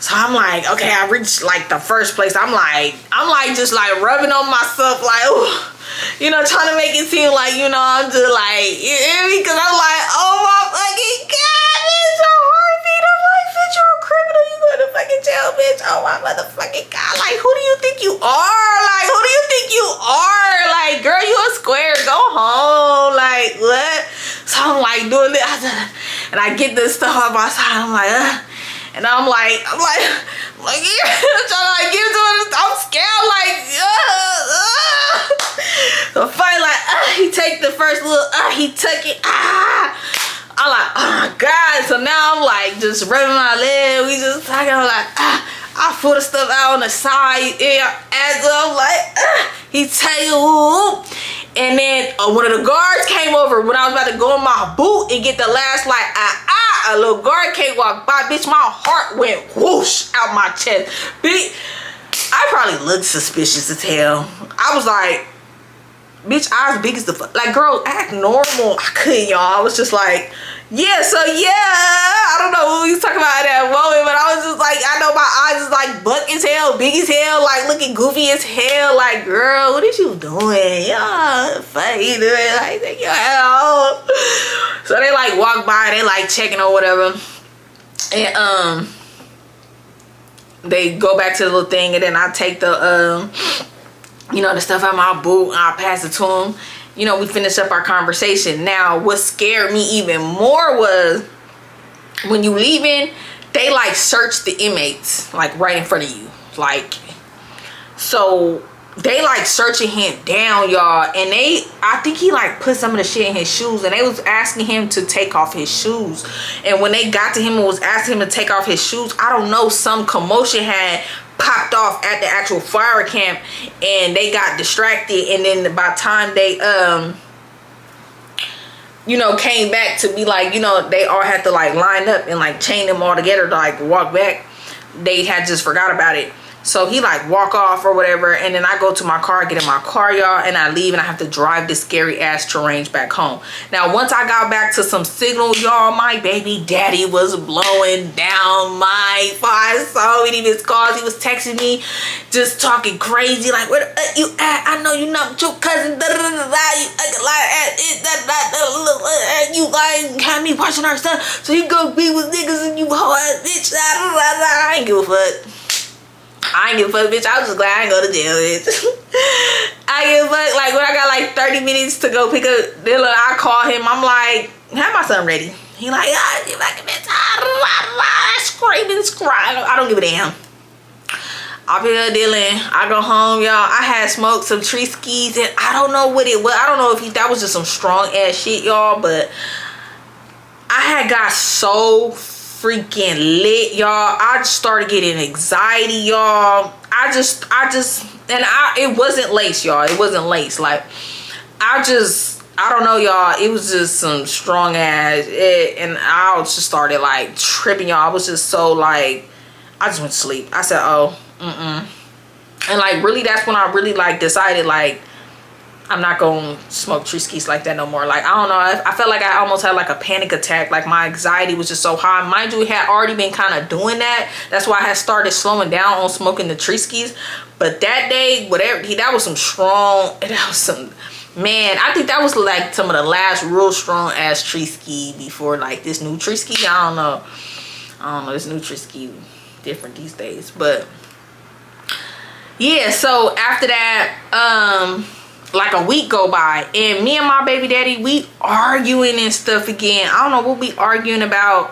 So I'm like, okay, I reached like the first place. I'm like just like rubbing on myself, like, ooh, you know, trying to make it seem like, you know, I'm just like, you hear me? Because I'm like, oh my fucking God, it's your heartbeat. I'm like, bitch, you're a criminal. You going to fucking jail, bitch. Oh my motherfucking God. Like, who do you think you are? Like, who do you think you are? Like, girl, you a square. Go home. Like, what? So I'm like doing this. And I get this stuff up outside. I'm like, and I'm like, yeah, I'm trying to like give it to him. I'm scared, like, So finally, like, he take the first little, he took it, I'm like, oh my God. So now I'm like, just rubbing my leg. We just talking, I'm like, I put the stuff out on the side, as I'm like, he take it, and then one of the guards came over when I was about to go in my boot and get the last, like, a little guard can't walk by, bitch. My heart went whoosh out my chest. Bitch, I probably looked suspicious as hell. I was like, bitch, eyes big as the fuck. Like, girl, act normal. I couldn't, y'all. I was just like, yeah, so yeah, I don't know what we was talking about at that moment, but I was just like, I know my eyes is like buck as hell, big as hell, like looking goofy as hell. Like, girl, what is you doing? Yeah, funny doing like that, yo. So they like walk by, they like checking or whatever, and they go back to the little thing, and then I take the you know, the stuff out of my boot and I pass it to them. You know, we finished up our conversation. Now, what scared me even more was when you leaving, they like search the inmates like right in front of you. Like, so they like searching him down, y'all. And I think he like put some of the shit in his shoes, and they was asking him to take off his shoes. And when they got to him and was asking him to take off his shoes, I don't know, some commotion had popped off at the actual fire camp, and they got distracted. And then by the time they you know, came back to be like, you know, they all had to like line up and like chain them all together to like walk back, they had just forgot about it. So he like walk off or whatever, and then I go to my car, get in my car, y'all, and I leave, and I have to drive this scary ass terrain back home. Now, once I got back to some signal, y'all, my baby daddy was blowing down my phone. I saw it in his calls. He was texting me, just talking crazy, like, where you at? I know you not your cousin. You like had me watching our stuff, so you go be with niggas and you hoe ass bitch. I ain't give a fuck. I ain't give a fuck, bitch. I was just glad I ain't go to jail, bitch. I give a fuck. Like when I got like 30 minutes to go pick up Dylan, I call him. I'm like, have my son ready. He like, get back in bed. Screaming, crying. I don't give a damn. I pick up Dylan. I go home, y'all. I had smoked some tree skis, and I don't know what it was. I don't know if that was just some strong ass shit, y'all. But I had got so freaking lit, y'all. I just started getting anxiety, y'all. It wasn't lace, y'all. It wasn't lace. Like, I don't know, y'all. It was just some strong ass, and I just started like tripping, y'all. I was just so like, I just went to sleep. I said, oh, and like really, that's when I really like decided like I'm not gonna smoke tree skis like that no more. Like, I don't know, I felt like I almost had like a panic attack. Like my anxiety was just so high. Mind you, we had already been kind of doing that. That's why I had started slowing down on smoking the tree skis. But that day, that was some strong, that was some, man, I think that was like some of the last real strong ass tree ski before like this new tree ski. I don't know, this new tree ski different these days. But yeah, so after that, like a week go by, and me and my baby daddy, we arguing and stuff again. I don't know what we arguing about.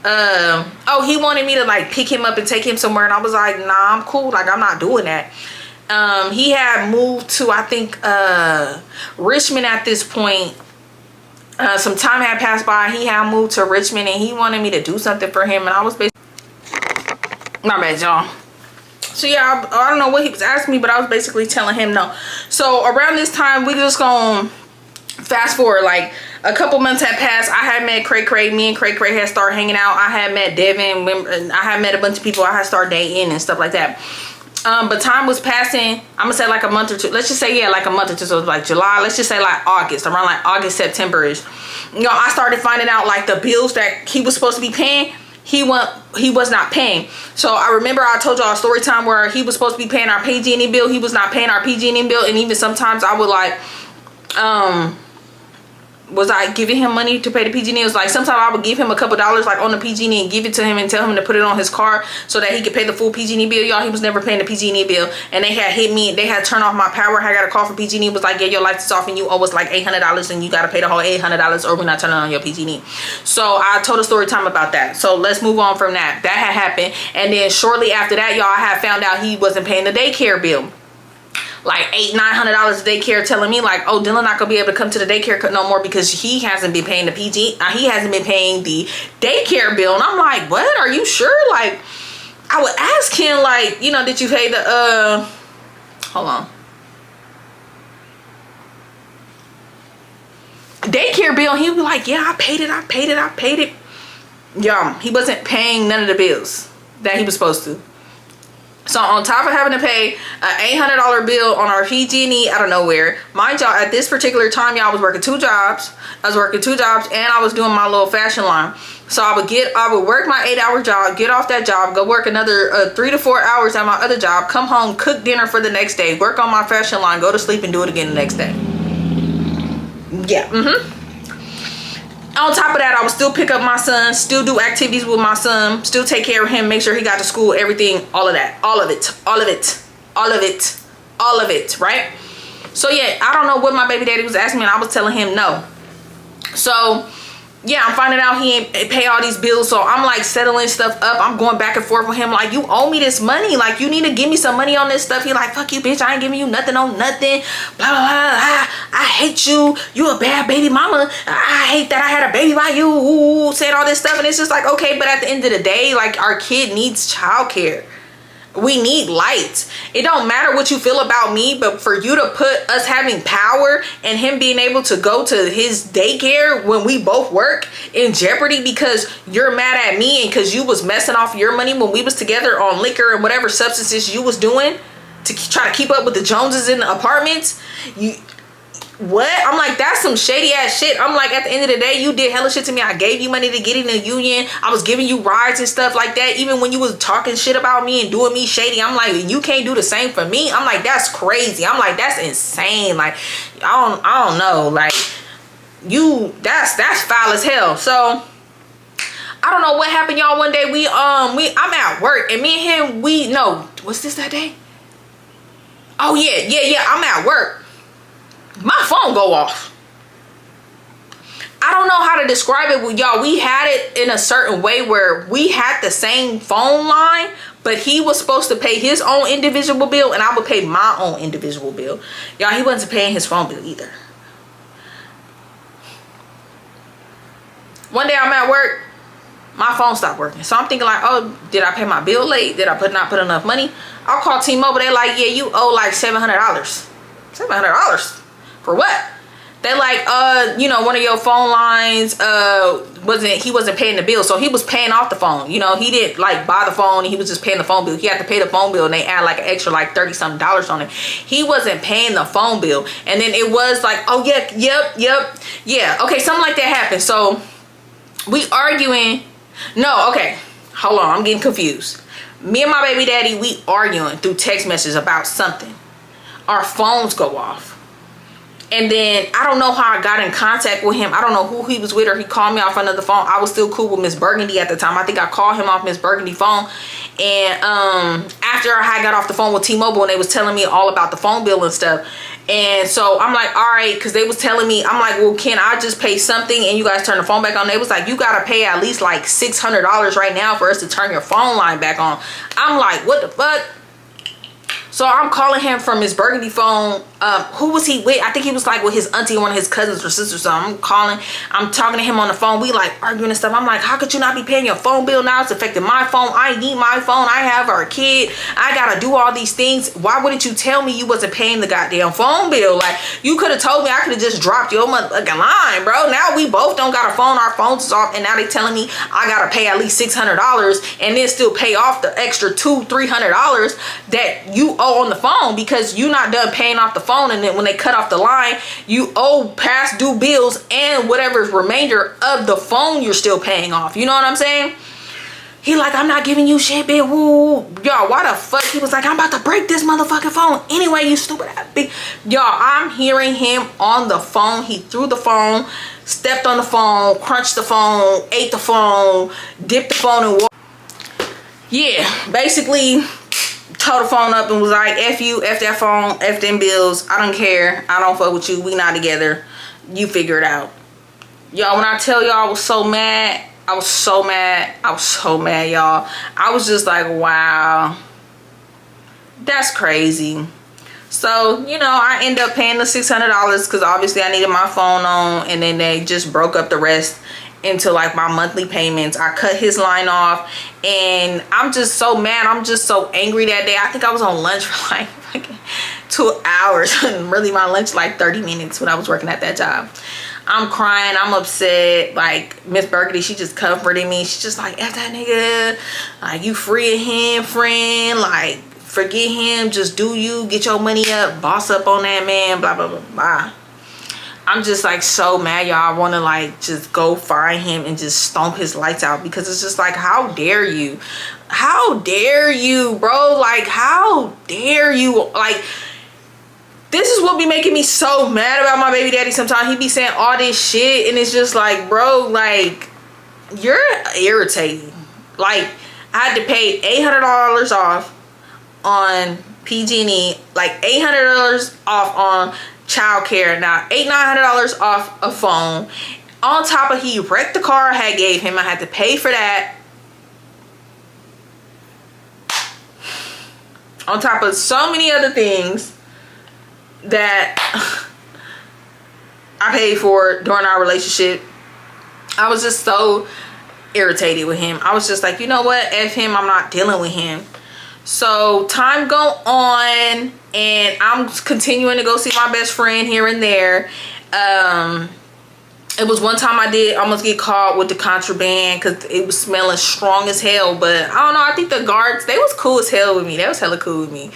Oh, he wanted me to like pick him up and take him somewhere, and I was like, nah, I'm cool. Like, I'm not doing that. He had moved to, I think, Richmond at this point. Some time had passed by. He had moved to Richmond, and he wanted me to do something for him, and I was basically, my bad, y'all. So yeah, I don't know what he was asking me, but I was basically telling him no. So around this time, we just gonna fast forward like a couple months had passed. I had met Cray Cray. Me and Cray Cray had started hanging out. I had met Devin. I had met a bunch of people. I had started dating and stuff like that. But time was passing. I'm gonna say like a month or two. Let's just say, yeah, like a month or two. So it was like July. Let's just say like August, around like August, September-ish. You know, I started finding out like the bills that he was supposed to be paying, he was not paying. So I remember I told y'all a story time where he was supposed to be paying our PG&E bill. He was not paying our PG&E bill, and even sometimes I would like, was I giving him money to pay the PG&E? It was like sometimes I would give him a couple dollars like on the PG&E and give it to him and tell him to put it on his car so that he could pay the full PG&E bill. Y'all, he was never paying the PG&E bill, and they had hit me. They had turned off my power. I got a call from PG&E. It was like, yeah, your lights is off and you owe us like $800 and you got to pay the whole $800 or we're not turning on your PG&E. So I told a story time about that. So let's move on from that. That had happened, and then shortly after that, y'all, I had found out he wasn't paying the daycare bill. Like $800-900 a daycare, telling me like, oh, Dylan not gonna be able to come to the daycare no more because he hasn't been paying the PG. He hasn't been paying the daycare bill. And I'm like, what? Are you sure? Like, I would ask him like, you know, did you pay the hold on, daycare bill? He would be like, yeah, I paid it. Y'all, he wasn't paying none of the bills that he was supposed to. So on top of having to pay an $800 bill on our PG&E out of nowhere, mind y'all, at this particular time, y'all, I was working two jobs. And I was doing my little fashion line. So I would work my 8-hour job, get off that job, go work another 3 to 4 hours at my other job, come home, cook dinner for the next day, work on my fashion line, go to sleep, and do it again the next day. Yeah. On top of that, I would still pick up my son, still do activities with my son, still take care of him, make sure he got to school, everything, all of that, all of it, right? So yeah, I don't know what my baby daddy was asking me, and I was telling him no. So yeah, I'm finding out he ain't pay all these bills. So I'm like settling stuff up. I'm going back and forth with him like, you owe me this money. Like, you need to give me some money on this stuff. He like, fuck you, bitch. I ain't giving you nothing on nothing. Blah, blah, blah. I hate you. You a bad baby mama. I hate that I had a baby by you. Ooh, said all this stuff. And it's just like, okay, but at the end of the day, like, our kid needs childcare. We need lights. It don't matter what you feel about me, but for you to put us having power and him being able to go to his daycare when we both work in jeopardy because you're mad at me and because you was messing off your money when we was together on liquor and whatever substances you was doing to try to keep up with the Joneses in the apartments. What? I'm like, that's some shady ass shit. I'm like, at the end of the day, you did hella shit to me. I gave you money to get in the union. I was giving you rides and stuff like that. Even when you was talking shit about me and doing me shady, I'm like, you can't do the same for me. I'm like, that's crazy. I'm like, that's insane. Like, I don't know. Like, that's foul as hell. So I don't know what happened, y'all. One day I'm at work and me and him, was this that day? Oh yeah, I'm at work. My phone go off. I don't know how to describe it with y'all. We had it in a certain way where we had the same phone line, but he was supposed to pay his own individual bill and I would pay my own individual bill. Y'all, he wasn't paying his phone bill either. One day I'm at work, my phone stopped working. So I'm thinking like, oh, did I pay my bill late? Did I not put enough money? I'll call T-Mobile. They're like, yeah, you owe like $700. $700? For what? They're like, you know, one of your phone lines, he wasn't paying the bill. So he was paying off the phone. You know, he didn't like buy the phone. He was just paying the phone bill. He had to pay the phone bill and they add like an extra like $30-something on it. He wasn't paying the phone bill. And then it was like, oh yeah, yeah. Okay, something like that happened. So we arguing. No, okay. Hold on, I'm getting confused. Me and my baby daddy, we arguing through text messages about something. Our phones go off. And then I don't know how I got in contact with him. I don't know who he was with, or he called me off another phone. I was still cool with Miss Burgundy at the time. I think I called him off Miss Burgundy phone. And after I had got off the phone with T-Mobile and they was telling me all about the phone bill and stuff. And so I'm like, all right, because they was telling me, I'm like, well, can I just pay something and you guys turn the phone back on? They was like, you got to pay at least like $600 right now for us to turn your phone line back on. I'm like, what the fuck? So I'm calling him from his Burgundy phone. Who was he with? I think he was like with his auntie or one of his cousins or sisters. So I'm talking to him on the phone. We like arguing and stuff. I'm like, how could you not be paying your phone bill now? It's affecting my phone. I need my phone. I have our kid. I gotta do all these things. Why wouldn't you tell me you wasn't paying the goddamn phone bill? Like, you could have told me. I could have just dropped your motherfucking line, bro. Now we both don't got a phone. Our phones is off. And now they telling me I gotta pay at least $600 and then still pay off the extra $200-$300 that you owe on the phone because you not done paying off the phone. And then when they cut off the line, you owe past due bills and whatever's remainder of the phone you're still paying off. You know what I'm saying? He like, I'm not giving you shit, bitch. Woo. Y'all, why the fuck? He was like, I'm about to break this motherfucking phone. Anyway, you stupid ass bitch. Y'all, I'm hearing him on the phone. He threw the phone, stepped on the phone, crunched the phone, ate the phone, dipped the phone in water. Yeah, basically told the phone up and was like, F you, F that phone, F them bills. I don't care. I don't fuck with you. We not together. You figure it out. Y'all, when I tell y'all I was so mad, I was so mad. I was so mad, y'all. I was just like, wow. That's crazy. So, you know, I end up paying the $600 because obviously I needed my phone on, and then they just broke up the rest into like my monthly payments. I cut his line off and I'm just so mad. I'm just so angry that day. I think I was on lunch for like 2 hours and really my lunch like 30 minutes when I was working at that job. I'm crying, I'm upset. Like Miss Burgundy, she just comforted me. She's just like, F that nigga, like you free of him, friend, like forget him, just do you, get your money up, boss up on that man, blah blah blah blah. I'm just like so mad, y'all. I want to like just go find him and just stomp his lights out because it's just like, how dare you? How dare you, bro? Like, how dare you? Like, this is what be making me so mad about my baby daddy sometimes. He be saying all this shit and it's just like, bro, like, you're irritating. Like, I had to pay $800 off on PG&E, like $800 off on childcare, now $900 off a phone. On top of he wrecked the car I had gave him. I had to pay for that. On top of so many other things that I paid for during our relationship. I was just so irritated with him. I was just like, you know what? F him. I'm not dealing with him. So time go on and I'm continuing to go see my best friend here and there. It was one time I did almost get caught with the contraband because it was smelling strong as hell. But I don't know. I think the guards, they was cool as hell with me. They was hella cool with me.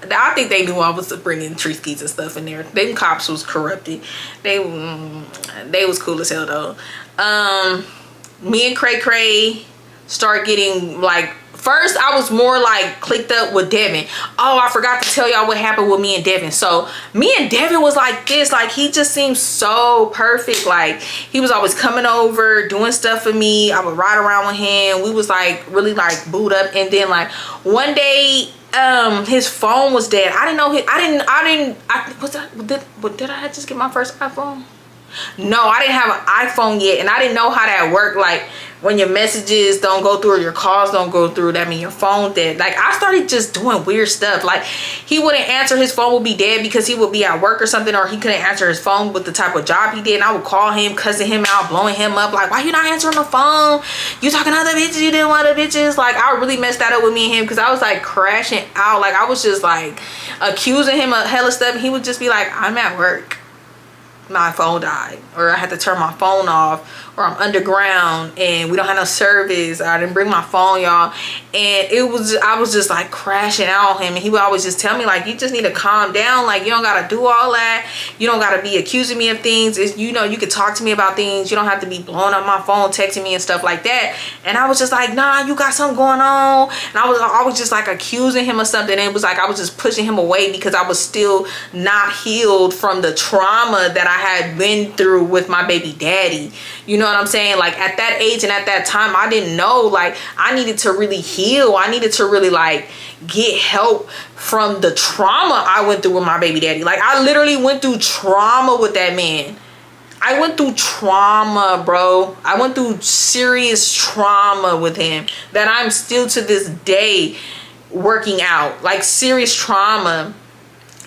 I think they knew I was bringing tree skis and stuff in there. Them cops was corrupted. They was cool as hell though. Me and Cray Cray start getting like, first I was more like clicked up with Devin. Oh, I forgot to tell y'all what happened with me and Devin. So me and Devin was like this, like he just seemed so perfect. Like he was always coming over, doing stuff for me. I would ride around with him. We was like really like booed up. And then like one day, his phone was dead. I didn't know did I just get my first iPhone? No, I didn't have an iPhone yet, and I didn't know how that worked. Like when your messages don't go through or your calls don't go through, that means your phone dead. Like I started just doing weird stuff. Like he wouldn't answer, his phone would be dead because he would be at work or something, or he couldn't answer his phone with the type of job he did. And I would call him, cussing him out, blowing him up, like, why you not answering the phone? You talking to other bitches, you didn't want other bitches. Like I really messed that up with me and him, because I was like crashing out. Like I was just like accusing him of hella stuff, and he would just be like, I'm at work, my phone died, or I had to turn my phone off, or I'm underground and we don't have no service, or I didn't bring my phone, y'all. And I was just like crashing out on him, and he would always just tell me like, you just need to calm down. Like you don't gotta do all that. You don't gotta be accusing me of things. It's, you know, you could talk to me about things. You don't have to be blowing up my phone, texting me and stuff like that. And I was just like, nah, you got something going on. And I was just like accusing him of something. And it was like I was just pushing him away because I was still not healed from the trauma that I had been through with my baby daddy. You know what I'm saying? Like at that age and at that time, I didn't know, like I needed to really heal. I needed to really like get help from the trauma I went through with my baby daddy. Like I literally went through trauma with that man. I went through trauma, bro. I went through serious trauma with him that I'm still to this day working out, like serious trauma.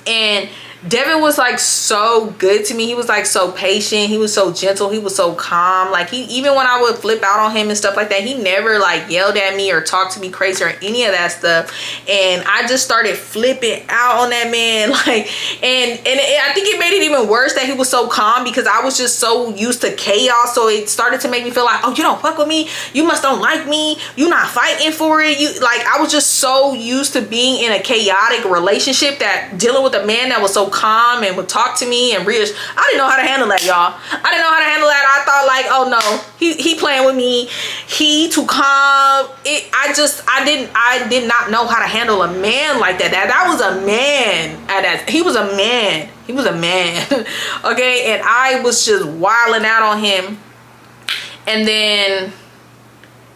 And Devin was like so good to me. He was like so patient. He was so gentle. He was so calm. Like he, even when I would flip out on him and stuff like that, he never like yelled at me or talked to me crazy or any of that stuff. And I just started flipping out on that man. Like, and I think it made it even worse that he was so calm, because I was just so used to chaos. So it started to make me feel like, oh, you don't fuck with me. You must don't like me. You not fighting for it. You like, I was just so used to being in a chaotic relationship that dealing with a man that was so calm and would talk to me and I didn't know how to handle that, y'all. I didn't know how to handle that. I thought like, oh no, he playing with me. He too calm. I did not know how to handle a man like that. That was a man. He was a man. He was a man. Okay, and I was just wilding out on him. And then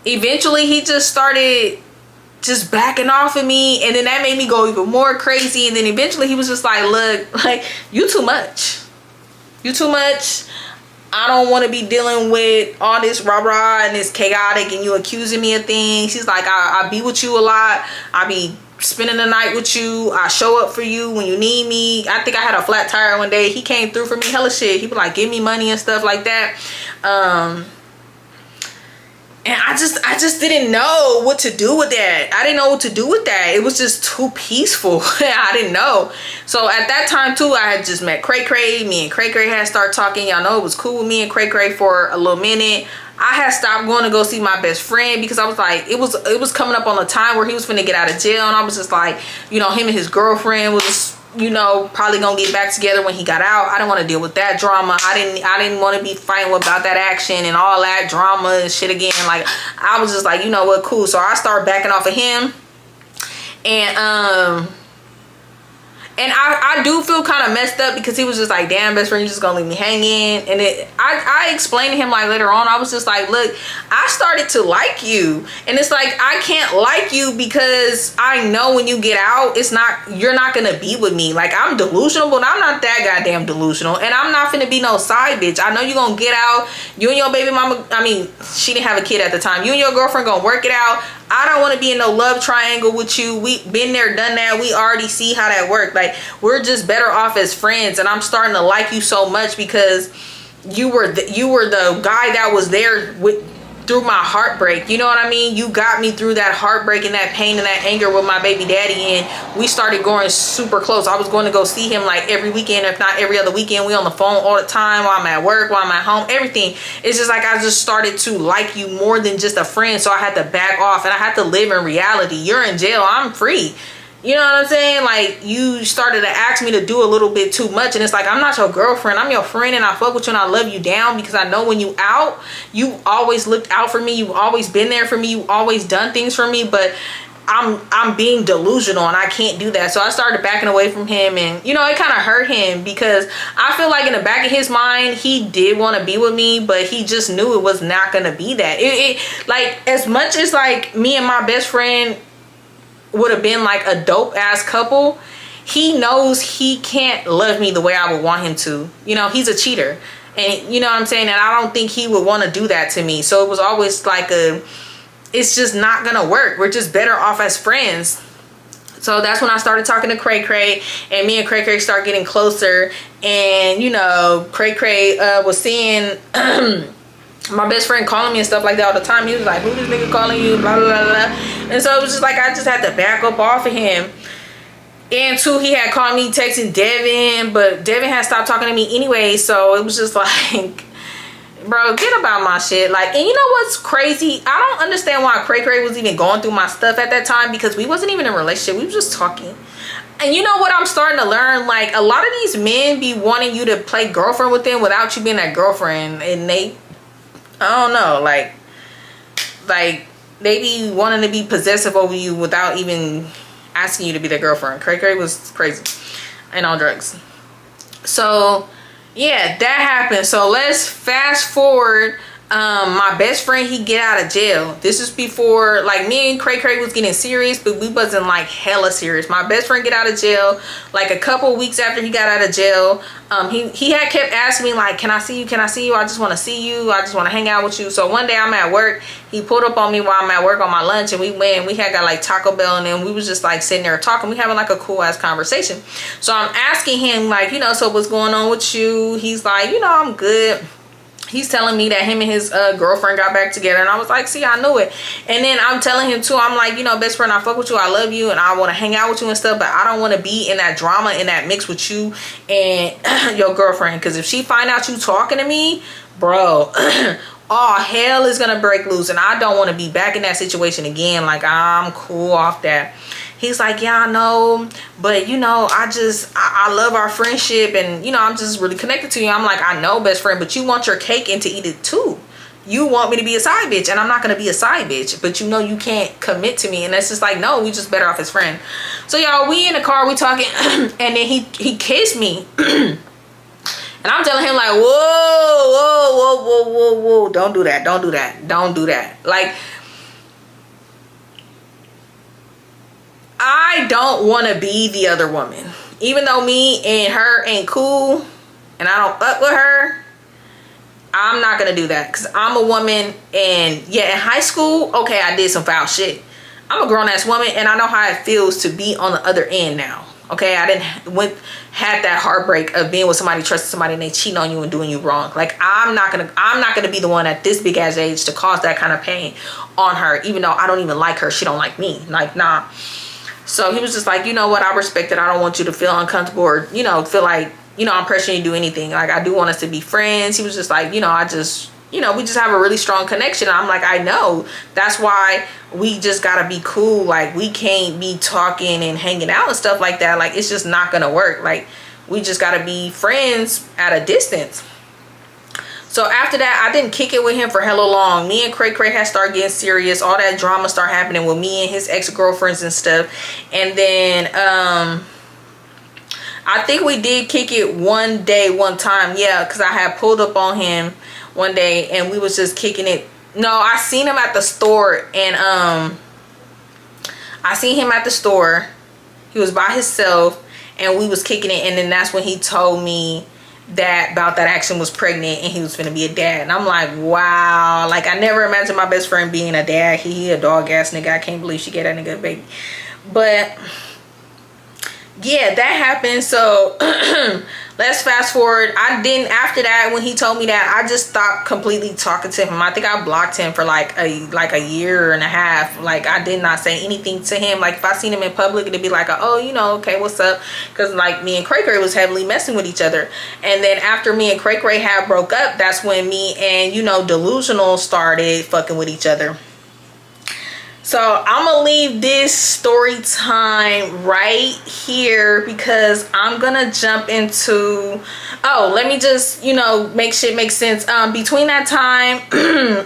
eventually he just started just backing off of me, and then that made me go even more crazy. And then eventually he was just like, look, like, you too much. I don't want to be dealing with all this rah-rah and this chaotic and you accusing me of things. He's like, I be with you a lot. I be spending the night with you. I show up for you when you need me. I think I had a flat tire one day. He came through for me hella shit. He would like give me money and stuff like that. And I just didn't know what to do with that. I didn't know what to do with that. It was just too peaceful. I didn't know. So at that time too, I had just met Cray Cray. Me and Cray Cray had started talking. Y'all know it was cool with me and Cray Cray for a little minute. I had stopped going to go see my best friend because I was like, it was coming up on the time where he was finna get out of jail. And I was just like, you know, him and his girlfriend was, you know, probably gonna get back together when he got out. I didn't want to deal with that drama. I didn't want to be fighting about that action and all that drama and shit again. Like, I was just like, you know what, cool. So I started backing off of him, and I do feel kind of messed up because he was just like, damn, best friend, you just gonna leave me hanging. And I explained to him like later on, I was just like, look, I started to like you, and it's like, I can't like you because I know when you get out, you're not gonna be with me. Like, I'm delusional, but I'm not that goddamn delusional, and I'm not finna be no side bitch. I know you gonna get out. You and your baby mama, I mean, she didn't have a kid at the time. You and your girlfriend gonna work it out. I don't want to be in no love triangle with you. We been there, done that. We already see how that worked. Like, we're just better off as friends. And I'm starting to like you so much because you were the guy that was there through my heartbreak. You know what I mean? You got me through that heartbreak and that pain and that anger with my baby daddy, and we started going super close. I was going to go see him like every weekend, if not every other weekend. We on the phone all the time while I'm at work, while I'm at home, everything. It's just like I just started to like you more than just a friend. So I had to back off and I had to live in reality. You're in jail, I'm free. You know what I'm saying? Like, you started to ask me to do a little bit too much, and it's like, I'm not your girlfriend. I'm your friend, and I fuck with you, and I love you down, because I know when you out, you always looked out for me. You've always been there for me. You've always done things for me, but I'm being delusional, and I can't do that. So I started backing away from him, and you know, it kind of hurt him, because I feel like in the back of his mind, he did want to be with me, but he just knew it was not gonna be that. Like, as much as like me and my best friend would have been like a dope ass couple, he knows he can't love me the way I would want him to. You know, he's a cheater, and you know what I'm saying, and I don't think he would want to do that to me. So it was always like it's just not gonna work. We're just better off as friends. So that's when I started talking to Cray Cray, and me and Cray Cray started getting closer. And you know, Cray Cray was seeing my best friend calling me and stuff like that all the time. He was like, who this nigga calling you, blah blah blah blah. And so it was just like, I just had to back up off of him. And two, he had called me texting Devin, but Devin had stopped talking to me anyway. So it was just like, bro, get about my shit. Like, and you know what's crazy? I don't understand why Cray Cray was even going through my stuff at that time, because we wasn't even in a relationship. We were just talking. And you know what I'm starting to learn? Like, a lot of these men be wanting you to play girlfriend with them without you being that girlfriend. And they, I don't know, like they be wanting to be possessive over you without even asking you to be their girlfriend. Cray Cray was crazy and on drugs. So yeah, that happened. So let's fast forward. My best friend, he get out of jail. This is before, like, me and Cray Cray was getting serious, but we wasn't like hella serious. My best friend get out of jail like a couple weeks after he got out of jail. He had kept asking me like, can I see you, can I see you, I just want to see you, I just want to hang out with you. So one day I'm at work, he pulled up on me while I'm at work on my lunch, and we went and we had got like Taco Bell, and then we was just like sitting there talking. We having like a cool ass conversation. So I'm asking him like, you know, so what's going on with you? He's like, you know, I'm good. He's telling me that him and his girlfriend got back together, and I was like, see, I knew it. And then I'm telling him too, I'm like, you know, best friend, I fuck with you, I love you, and I want to hang out with you and stuff, but I don't want to be in that drama, in that mix with you and your girlfriend, because if she find out you talking to me, bro, all hell is gonna break loose, and I don't want to be back in that situation again. Like, I'm cool off that. He's like, yeah, I know, but you know, I love our friendship, and you know, I'm just really connected to you. I'm like, I know, best friend, but you want your cake and to eat it too. You want me to be a side bitch, and I'm not gonna be a side bitch, but you know you can't commit to me. And that's just like, no, we just better off as friend. So y'all, we in the car, we talking, and then he kissed me. And I'm telling him like, whoa, don't do that, don't do that, don't do that. Like, I don't want to be the other woman. Even though me and her ain't cool and I don't fuck with her, I'm not going to do that, because I'm a woman. And yeah, in high school, okay, I did some foul shit. I'm a grown-ass woman, and I know how it feels to be on the other end now. Okay, I didn't had that heartbreak of being with somebody, trusting somebody, and they cheating on you and doing you wrong. Like, I'm not gonna be the one at this big ass age to cause that kind of pain on her, even though I don't even like her. She don't like me. Like, nah. So he was just like, you know what, I respect it. I don't want you to feel uncomfortable or, you know, feel like, you know, I'm pressuring you to do anything. Like, I do want us to be friends. He was just like, you know, we just have a really strong connection. And I'm like, I know. That's why we just gotta be cool. Like, we can't be talking and hanging out and stuff like that. Like, it's just not gonna work. Like, we just gotta be friends at a distance. So after that, I didn't kick it with him for hella long. Me and Cray Cray had started getting serious. All that drama started happening with me and his ex-girlfriends and stuff. And then I think we did kick it one time. Yeah, because I had pulled up on him one day and we was just kicking it. No, I seen him at the store, and I seen him at the store. He was by himself and we was kicking it, and then that's when he told me that Action was pregnant and he was gonna be a dad. And I'm like, wow. Like, I never imagined my best friend being a dad. He a dog ass nigga. I can't believe she get that nigga a baby. But yeah, that happened. So let's fast forward. After that, when he told me that, I just stopped completely talking to him. I think I blocked him for like a year and a half. Like, I did not say anything to him. Like, if I seen him in public, it'd be like, oh, you know, okay, what's up? Because like, me and Cray Cray was heavily messing with each other. And then after me and Cray Cray had broke up, that's when me and, you know, Delusional started fucking with each other. So I'm gonna leave this story time right here because I'm gonna jump into, oh, let me just, you know, make shit make sense. Between that time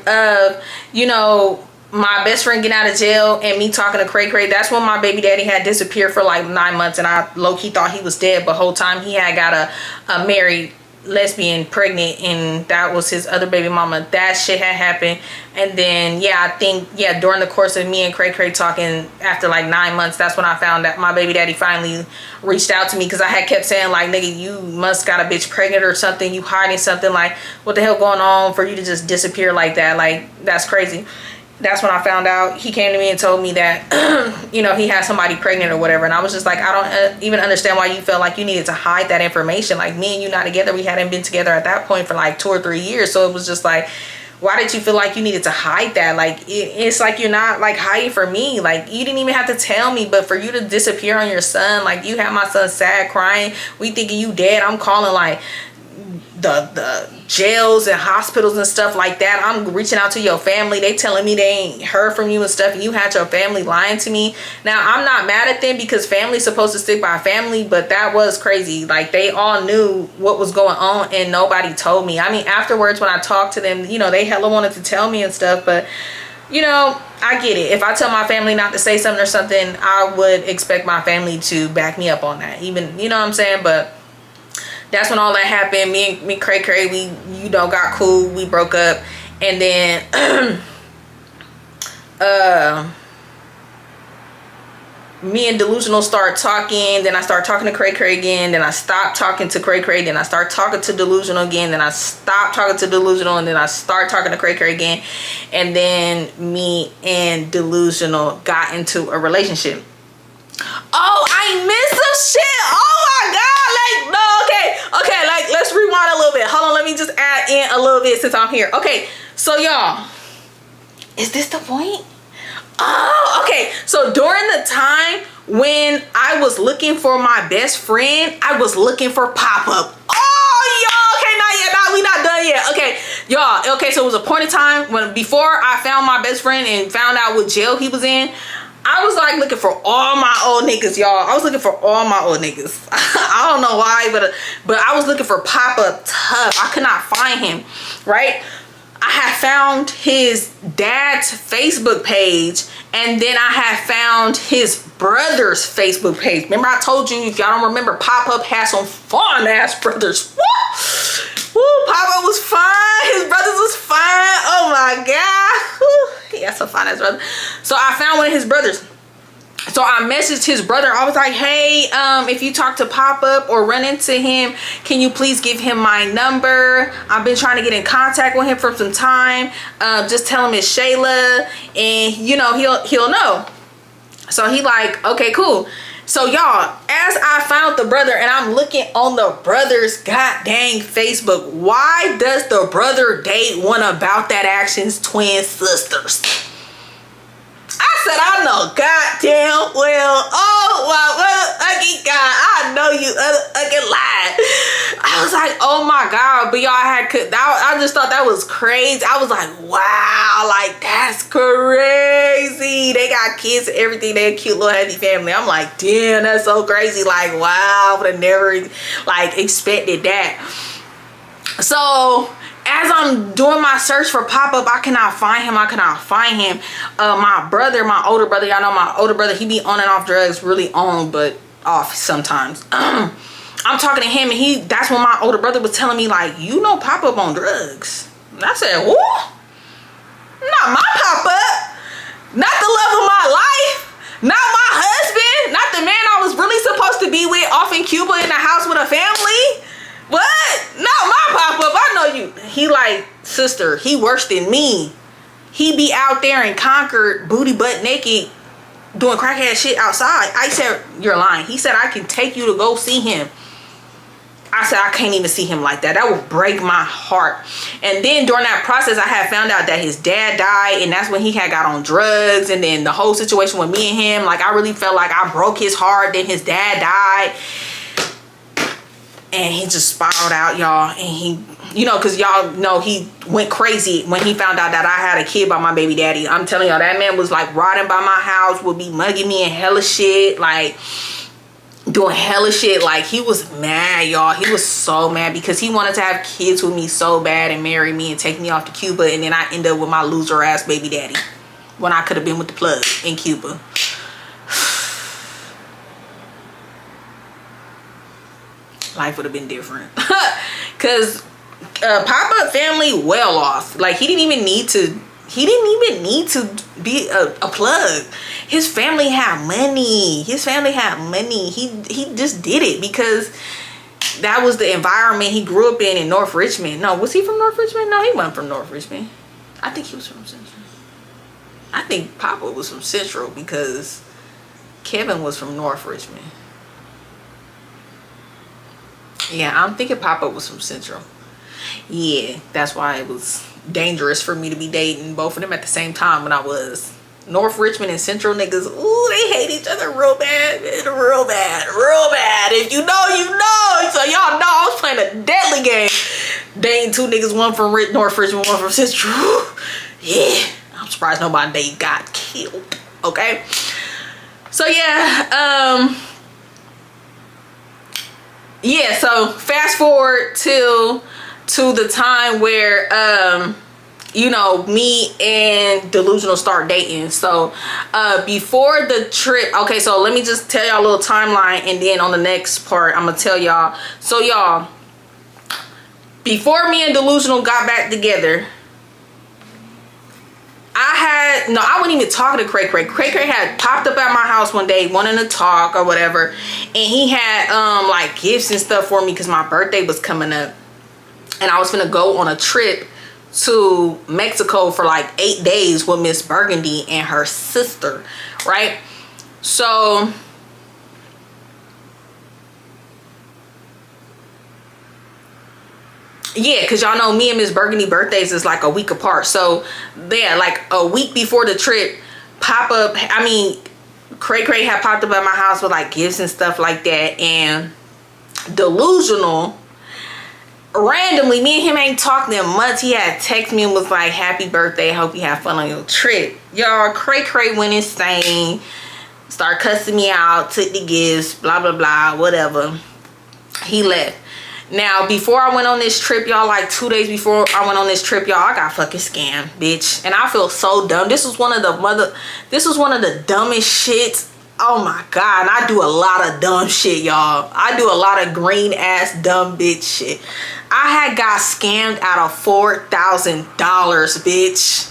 of, you know, my best friend getting out of jail and me talking to Cray Cray, that's when my baby daddy had disappeared for like 9 months, and I low-key thought he was dead, but whole time he had got a married lesbian pregnant, and that was his other baby mama. That shit had happened. And then I think during the course of me and Cray Cray talking, after like 9 months, that's when I found that my baby daddy finally reached out to me, because I had kept saying like, nigga, you must got a bitch pregnant or something, you hiding something, like what the hell going on for you to just disappear like that, like that's crazy. That's when I found out. He came to me and told me that you know, he had somebody pregnant or whatever, and I was just like, I don't even understand why you felt like you needed to hide that information. Like, me and you not together, we hadn't been together at that point for like 2 or 3 years, so it was just like, why did you feel like you needed to hide that? Like, it's like you're not like hiding for me, like you didn't even have to tell me, but for you to disappear on your son, like you have my son sad crying, we thinking you dead, I'm calling like the jails and hospitals and stuff like that, I'm reaching out to your family, they telling me they ain't heard from you and stuff, and you had your family lying to me. Now I'm not mad at them, because family's supposed to stick by family, but that was crazy. Like, they all knew what was going on and nobody told me. I mean, afterwards when I talked to them, you know, they hella wanted to tell me and stuff, but you know, I get it. If I tell my family not to say something or something, I would expect my family to back me up on that, even, you know what I'm saying? But that's when all that happened. Me Cray Cray, we, you know, got cool, we broke up, and then me and Delusional start talking. Then I start talking to Cray Cray again, then I stopped talking to Cray Cray, then I start talking to Delusional again, then I stopped talking to Delusional, and then I start talking to Cray Cray again, and then me and Delusional got into a relationship. Oh, I missed some shit. Oh my god, like, no, okay, like, let's rewind a little bit. Hold on, let me just add in a little bit since I'm here. Okay, so y'all, is this the point? Oh, okay, so during the time when I was looking for my best friend, I was looking for Pop-Up. Oh, y'all, okay, not yet, we not done yet. Okay, y'all, okay, so it was a point in time when, before I found my best friend and found out what jail he was in, I was like looking for all my old niggas, y'all. I was looking for all my old niggas. I don't know why, but I was looking for Pop-Up tough. I could not find him, right? I had found his dad's Facebook page, and then I had found his brother's Facebook page. Remember I told you, if y'all don't remember, Pop-Up had some fun ass brothers. Woo! Woo, Pop-Up was fine. His brothers was fine. Oh my god. Woo. He had some fine ass brothers. So I found one of his brothers. So I messaged his brother. I was like, hey, if you talk to Pop-Up or run into him, can you please give him my number? I've been trying to get in contact with him for some time. Just tell him it's Shayla, and you know, he'll know. So he like, okay, cool. So y'all, as I found the brother and I'm looking on the brother's goddamn Facebook, why does the brother date one About That Action's twin sisters? I said, I know goddamn well. Oh my motherfucking god, I know you motherfucking lied. I was like, oh my god, but y'all I just thought that was crazy. I was like, wow, like that's crazy. They got kids and everything. They're a cute little happy family. I'm like, damn, that's so crazy. Like, wow, I would have never like expected that. So as I'm doing my search for Pop-Up, I cannot find him. My brother, my older brother, y'all know my older brother, he be on and off drugs, really on but off sometimes. I'm talking to him, and that's when my older brother was telling me, like, you know Pop-Up on drugs. And I said, what? Not my Pop-Up. Not the love of my life. Not my husband. Not the man I was really supposed to be with off in Cuba in the house with a family. What? Not my Pop-Up. I know you. He like, sister, he worse than me. He be out there in Concord, booty butt naked, doing crackhead shit outside. I said, you're lying. He said, I can take you to go see him. I said, I can't even see him like that. That would break my heart. And then during that process, I had found out that his dad died, and that's when he had got on drugs. And then the whole situation with me and him, like, I really felt like I broke his heart. Then his dad died. and he just spiraled out, y'all. And he, you know, because y'all know he went crazy when he found out that I had a kid by my baby daddy. I'm telling y'all, that man was like riding by my house, would be mugging me and hella shit, like doing hella shit. Like, he was mad, y'all. He was so mad because he wanted to have kids with me so bad and marry me and take me off to Cuba, and then I end up with my loser ass baby daddy when I could have been with the plug in Cuba. Life would have been different. Because pop-up family well off. Like, he didn't even need to be a plug. His family had money. He just did it because that was the environment he grew up in North Richmond. No, was he from North Richmond? No, he wasn't from North Richmond. I think he was from Central. I think Papa was from Central because Kevin was from North Richmond. Yeah, I'm thinking Papa was from Central. Yeah, that's why it was dangerous for me to be dating both of them at the same time when I was. North Richmond and Central niggas, ooh, they hate each other real bad, man. Real bad. If you know, you know. So y'all know I was playing a deadly game. Dating two niggas, one from North Richmond, one from Central. Yeah, I'm surprised nobody they got killed. Okay. So yeah, yeah, so fast forward to the time where you know, me and Delusional start dating. So before the trip, okay, so let me just tell y'all a little timeline, and then on the next part I'm gonna tell y'all. So y'all, before me and Delusional got back together, I wasn't even talking to Cray Cray. Cray Cray had popped up at my house one day wanting to talk or whatever, and he had like gifts and stuff for me because my birthday was coming up, and I was gonna go on a trip to Mexico for like 8 days with Miss Burgundy and her sister, right? So yeah, because y'all know me and Miss Burgundy birthdays is like a week apart. So yeah, like a week before the trip, Cray Cray had popped up at my house with like gifts and stuff like that, and Delusional, randomly, me and him ain't talked in months, he had texted me and was like, happy birthday, hope you have fun on your trip. Y'all, Cray Cray went insane, started cussing me out, took the gifts, blah blah blah, whatever. He left. Now, before I went on this trip, y'all, like 2 days before I went on this trip, y'all, I got fucking scammed, bitch. And I feel so dumb. This was one of the dumbest shits. Oh my God. And I do a lot of dumb shit, y'all. I do a lot of green ass dumb bitch shit. I had got scammed out of $4,000, bitch.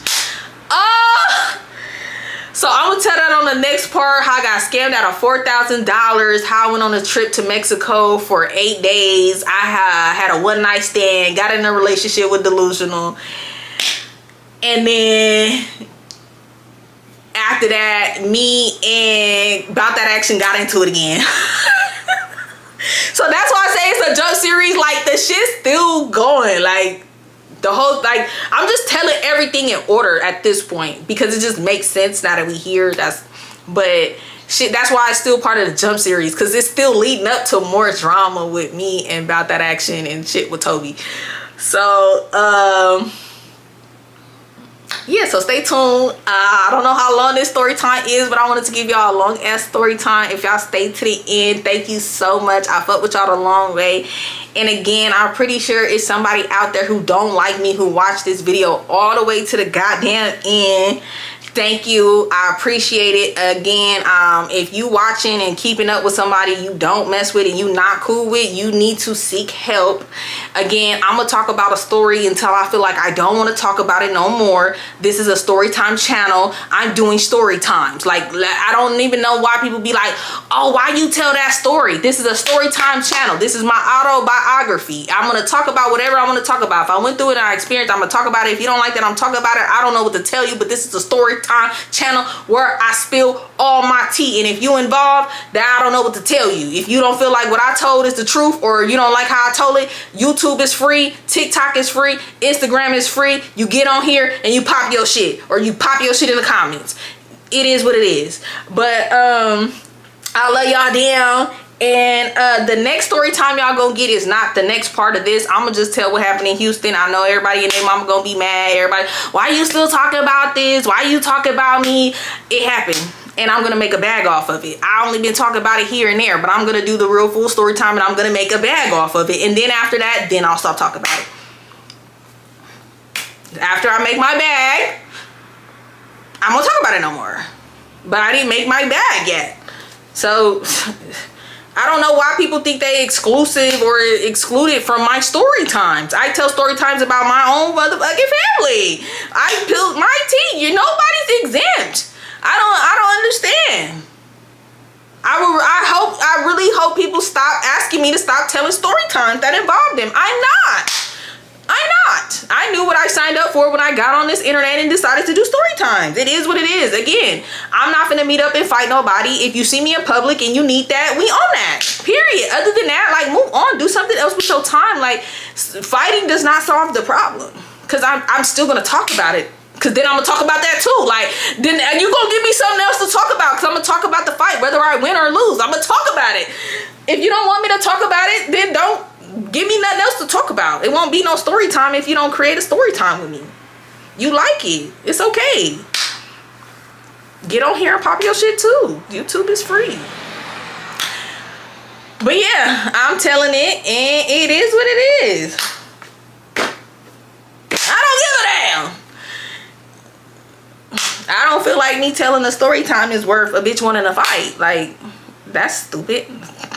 So I'm gonna tell that on the next part, how I got scammed out of $4,000, how I went on a trip to Mexico for 8 days. I had a one night stand, got in a relationship with Delusional, and then after that, me and About That Action got into it again. So that's why I say it's a jump series. Like, the shit's still going. Like, the whole, like, I'm just telling everything in order at this point because it just makes sense now that we hear. But shit, that's why it's still part of the jump series, because it's still leading up to more drama with me and About That Action and shit with Toby. So yeah, so stay tuned. I don't know how long this story time is, but I wanted to give y'all a long ass story time. If y'all stay to the end, thank you so much. I fuck with y'all the long way. And again, I'm pretty sure it's somebody out there who don't like me who watched this video all the way to the goddamn end. Thank you. I appreciate it. Again, if you watching and keeping up with somebody you don't mess with and you not cool with, you need to seek help. Again, I'm gonna talk about a story until I feel like I don't want to talk about it no more. This is a story time channel. I'm doing story times. Like, I don't even know why people be like, oh, why you tell that story? This is a story time channel. This is my autobiography. I'm gonna talk about whatever I want to talk about. If I went through it and I experienced, I'm gonna talk about it. If you don't like that, I'm talking about it. I don't know what to tell you, but this is a story time channel where I spill all my tea. And if you involved, then I don't know what to tell you. If you don't feel like what I told is the truth, or you don't like how I told it, YouTube is free, TikTok is free, Instagram is free. You get on here and you pop your shit, or you pop your shit in the comments. It is what it is. But I love y'all down, And the next story time y'all gonna get is not the next part of this. I'm gonna just tell what happened in Houston. I know everybody and their mama gonna be mad. Everybody, why you still talking about this? Why you talking about me? It happened, and I'm gonna make a bag off of it. I only been talking about it here and there, but I'm gonna do the real full story time, and I'm gonna make a bag off of it. And then after that, then I'll stop talking about it. After I make my bag, I'm gonna talk about it no more. But I didn't make my bag yet, so I don't know why people think they exclusive or excluded from my story times. I tell story times about my own motherfucking family. I built my team. Nobody's exempt. I don't understand. I really hope people stop asking me to stop telling story times that involve them. I'm not. I knew what I signed up for when I got on this internet and decided to do story times. It is what it is. Again, I'm not gonna meet up and fight nobody. If you see me in public and you need that, we own that. Period. Other than that, like, move on. Do something else with your time. Like, fighting does not solve the problem. Because I'm still gonna talk about it. Because then I'm gonna talk about that too. Like, then you gonna give me something else to talk about. Because I'm gonna talk about the fight, whether I win or lose. I'm gonna talk about it. If you don't want me to talk about it, then don't give me nothing else to talk about. It won't be no story time if you don't create a story time with me. You like it. It's okay. Get on here and pop your shit too. YouTube is free. But yeah, I'm telling it, and it is what it is. I don't give a damn. I don't feel like me telling a story time is worth a bitch wanting to fight. Like, that's stupid.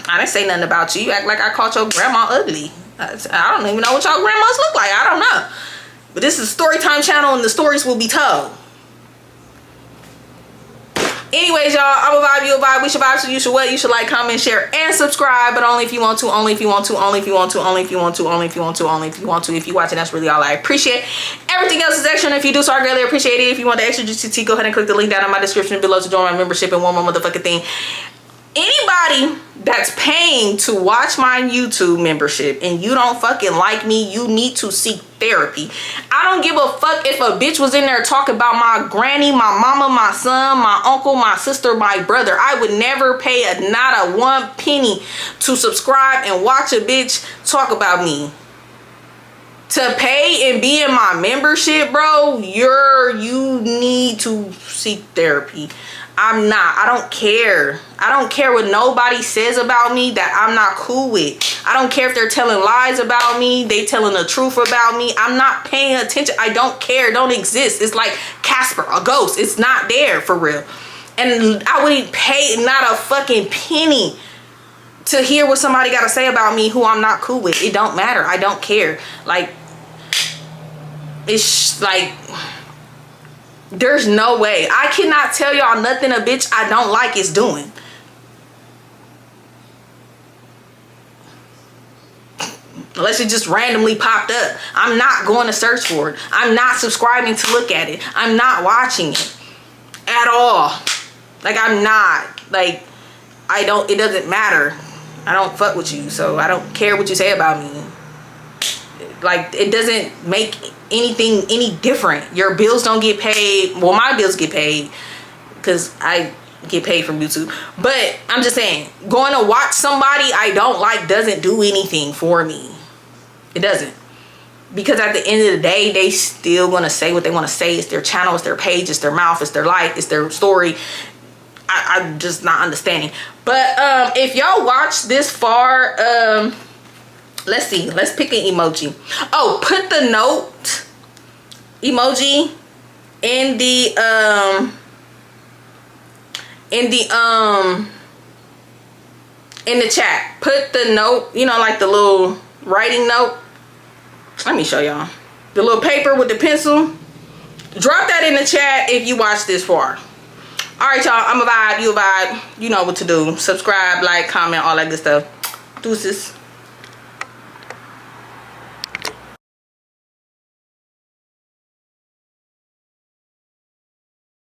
I didn't say nothing about you. You act like I called your grandma ugly. I don't even know what y'all grandmas look like. I don't know. But this is a story time channel, and the stories will be told. Anyways, y'all, I'm a vibe, you a vibe. We should vibe, so you should what? You should like, comment, share, and subscribe. But only if you want to, only if you want to, only if you want to, only if you want to, only if you want to, only if you want to. If you're watching, that's really all I appreciate. Everything else is extra, and if you do so, I greatly appreciate it. If you want the extra GCT, go ahead and click the link down in my description below to join my membership and one more motherfucking thing. Anybody that's paying to watch my YouTube membership and you don't fucking like me, you need to seek therapy. I don't give a fuck if a bitch was in there talking about my granny, my mama, my son, my uncle, my sister, my brother. I would never pay not a 1 penny to subscribe and watch a bitch talk about me. To pay and be in my membership, bro, you need to seek therapy. I'm not. I don't care. I don't care what nobody says about me that I'm not cool with. I don't care if they're telling lies about me, they telling the truth about me. I'm not paying attention. I don't care. It don't exist. It's like Casper, a ghost. It's not there for real. And I wouldn't pay not a fucking penny to hear what somebody got to say about me who I'm not cool with. It don't matter. I don't care. Like, it's like, there's no way. I cannot tell y'all nothing a bitch I don't like is doing. Unless it just randomly popped up. I'm not going to search for it. I'm not subscribing to look at it. I'm not watching it at all. Like, I'm not. Like, it doesn't matter. I don't fuck with you, so I don't care what you say about me. Like, it doesn't make anything any different. Your bills don't get paid. Well, my bills get paid because I get paid from YouTube. But I'm just saying, going to watch somebody I don't like doesn't do anything for me. It doesn't. Because at the end of the day, they still gonna say what they want to say. It's their channel, it's their page, it's their mouth, it's their life, it's their story. I'm just not understanding. But if y'all watch this far, let's see. Let's pick an emoji. Oh, put the note emoji in the chat. Put the note, you know, like the little writing note. Let me show y'all. The little paper with the pencil. Drop that in the chat if you watch this far. Alright, y'all. I'm a vibe. You a vibe. You know what to do. Subscribe, like, comment, all that good stuff. Deuces.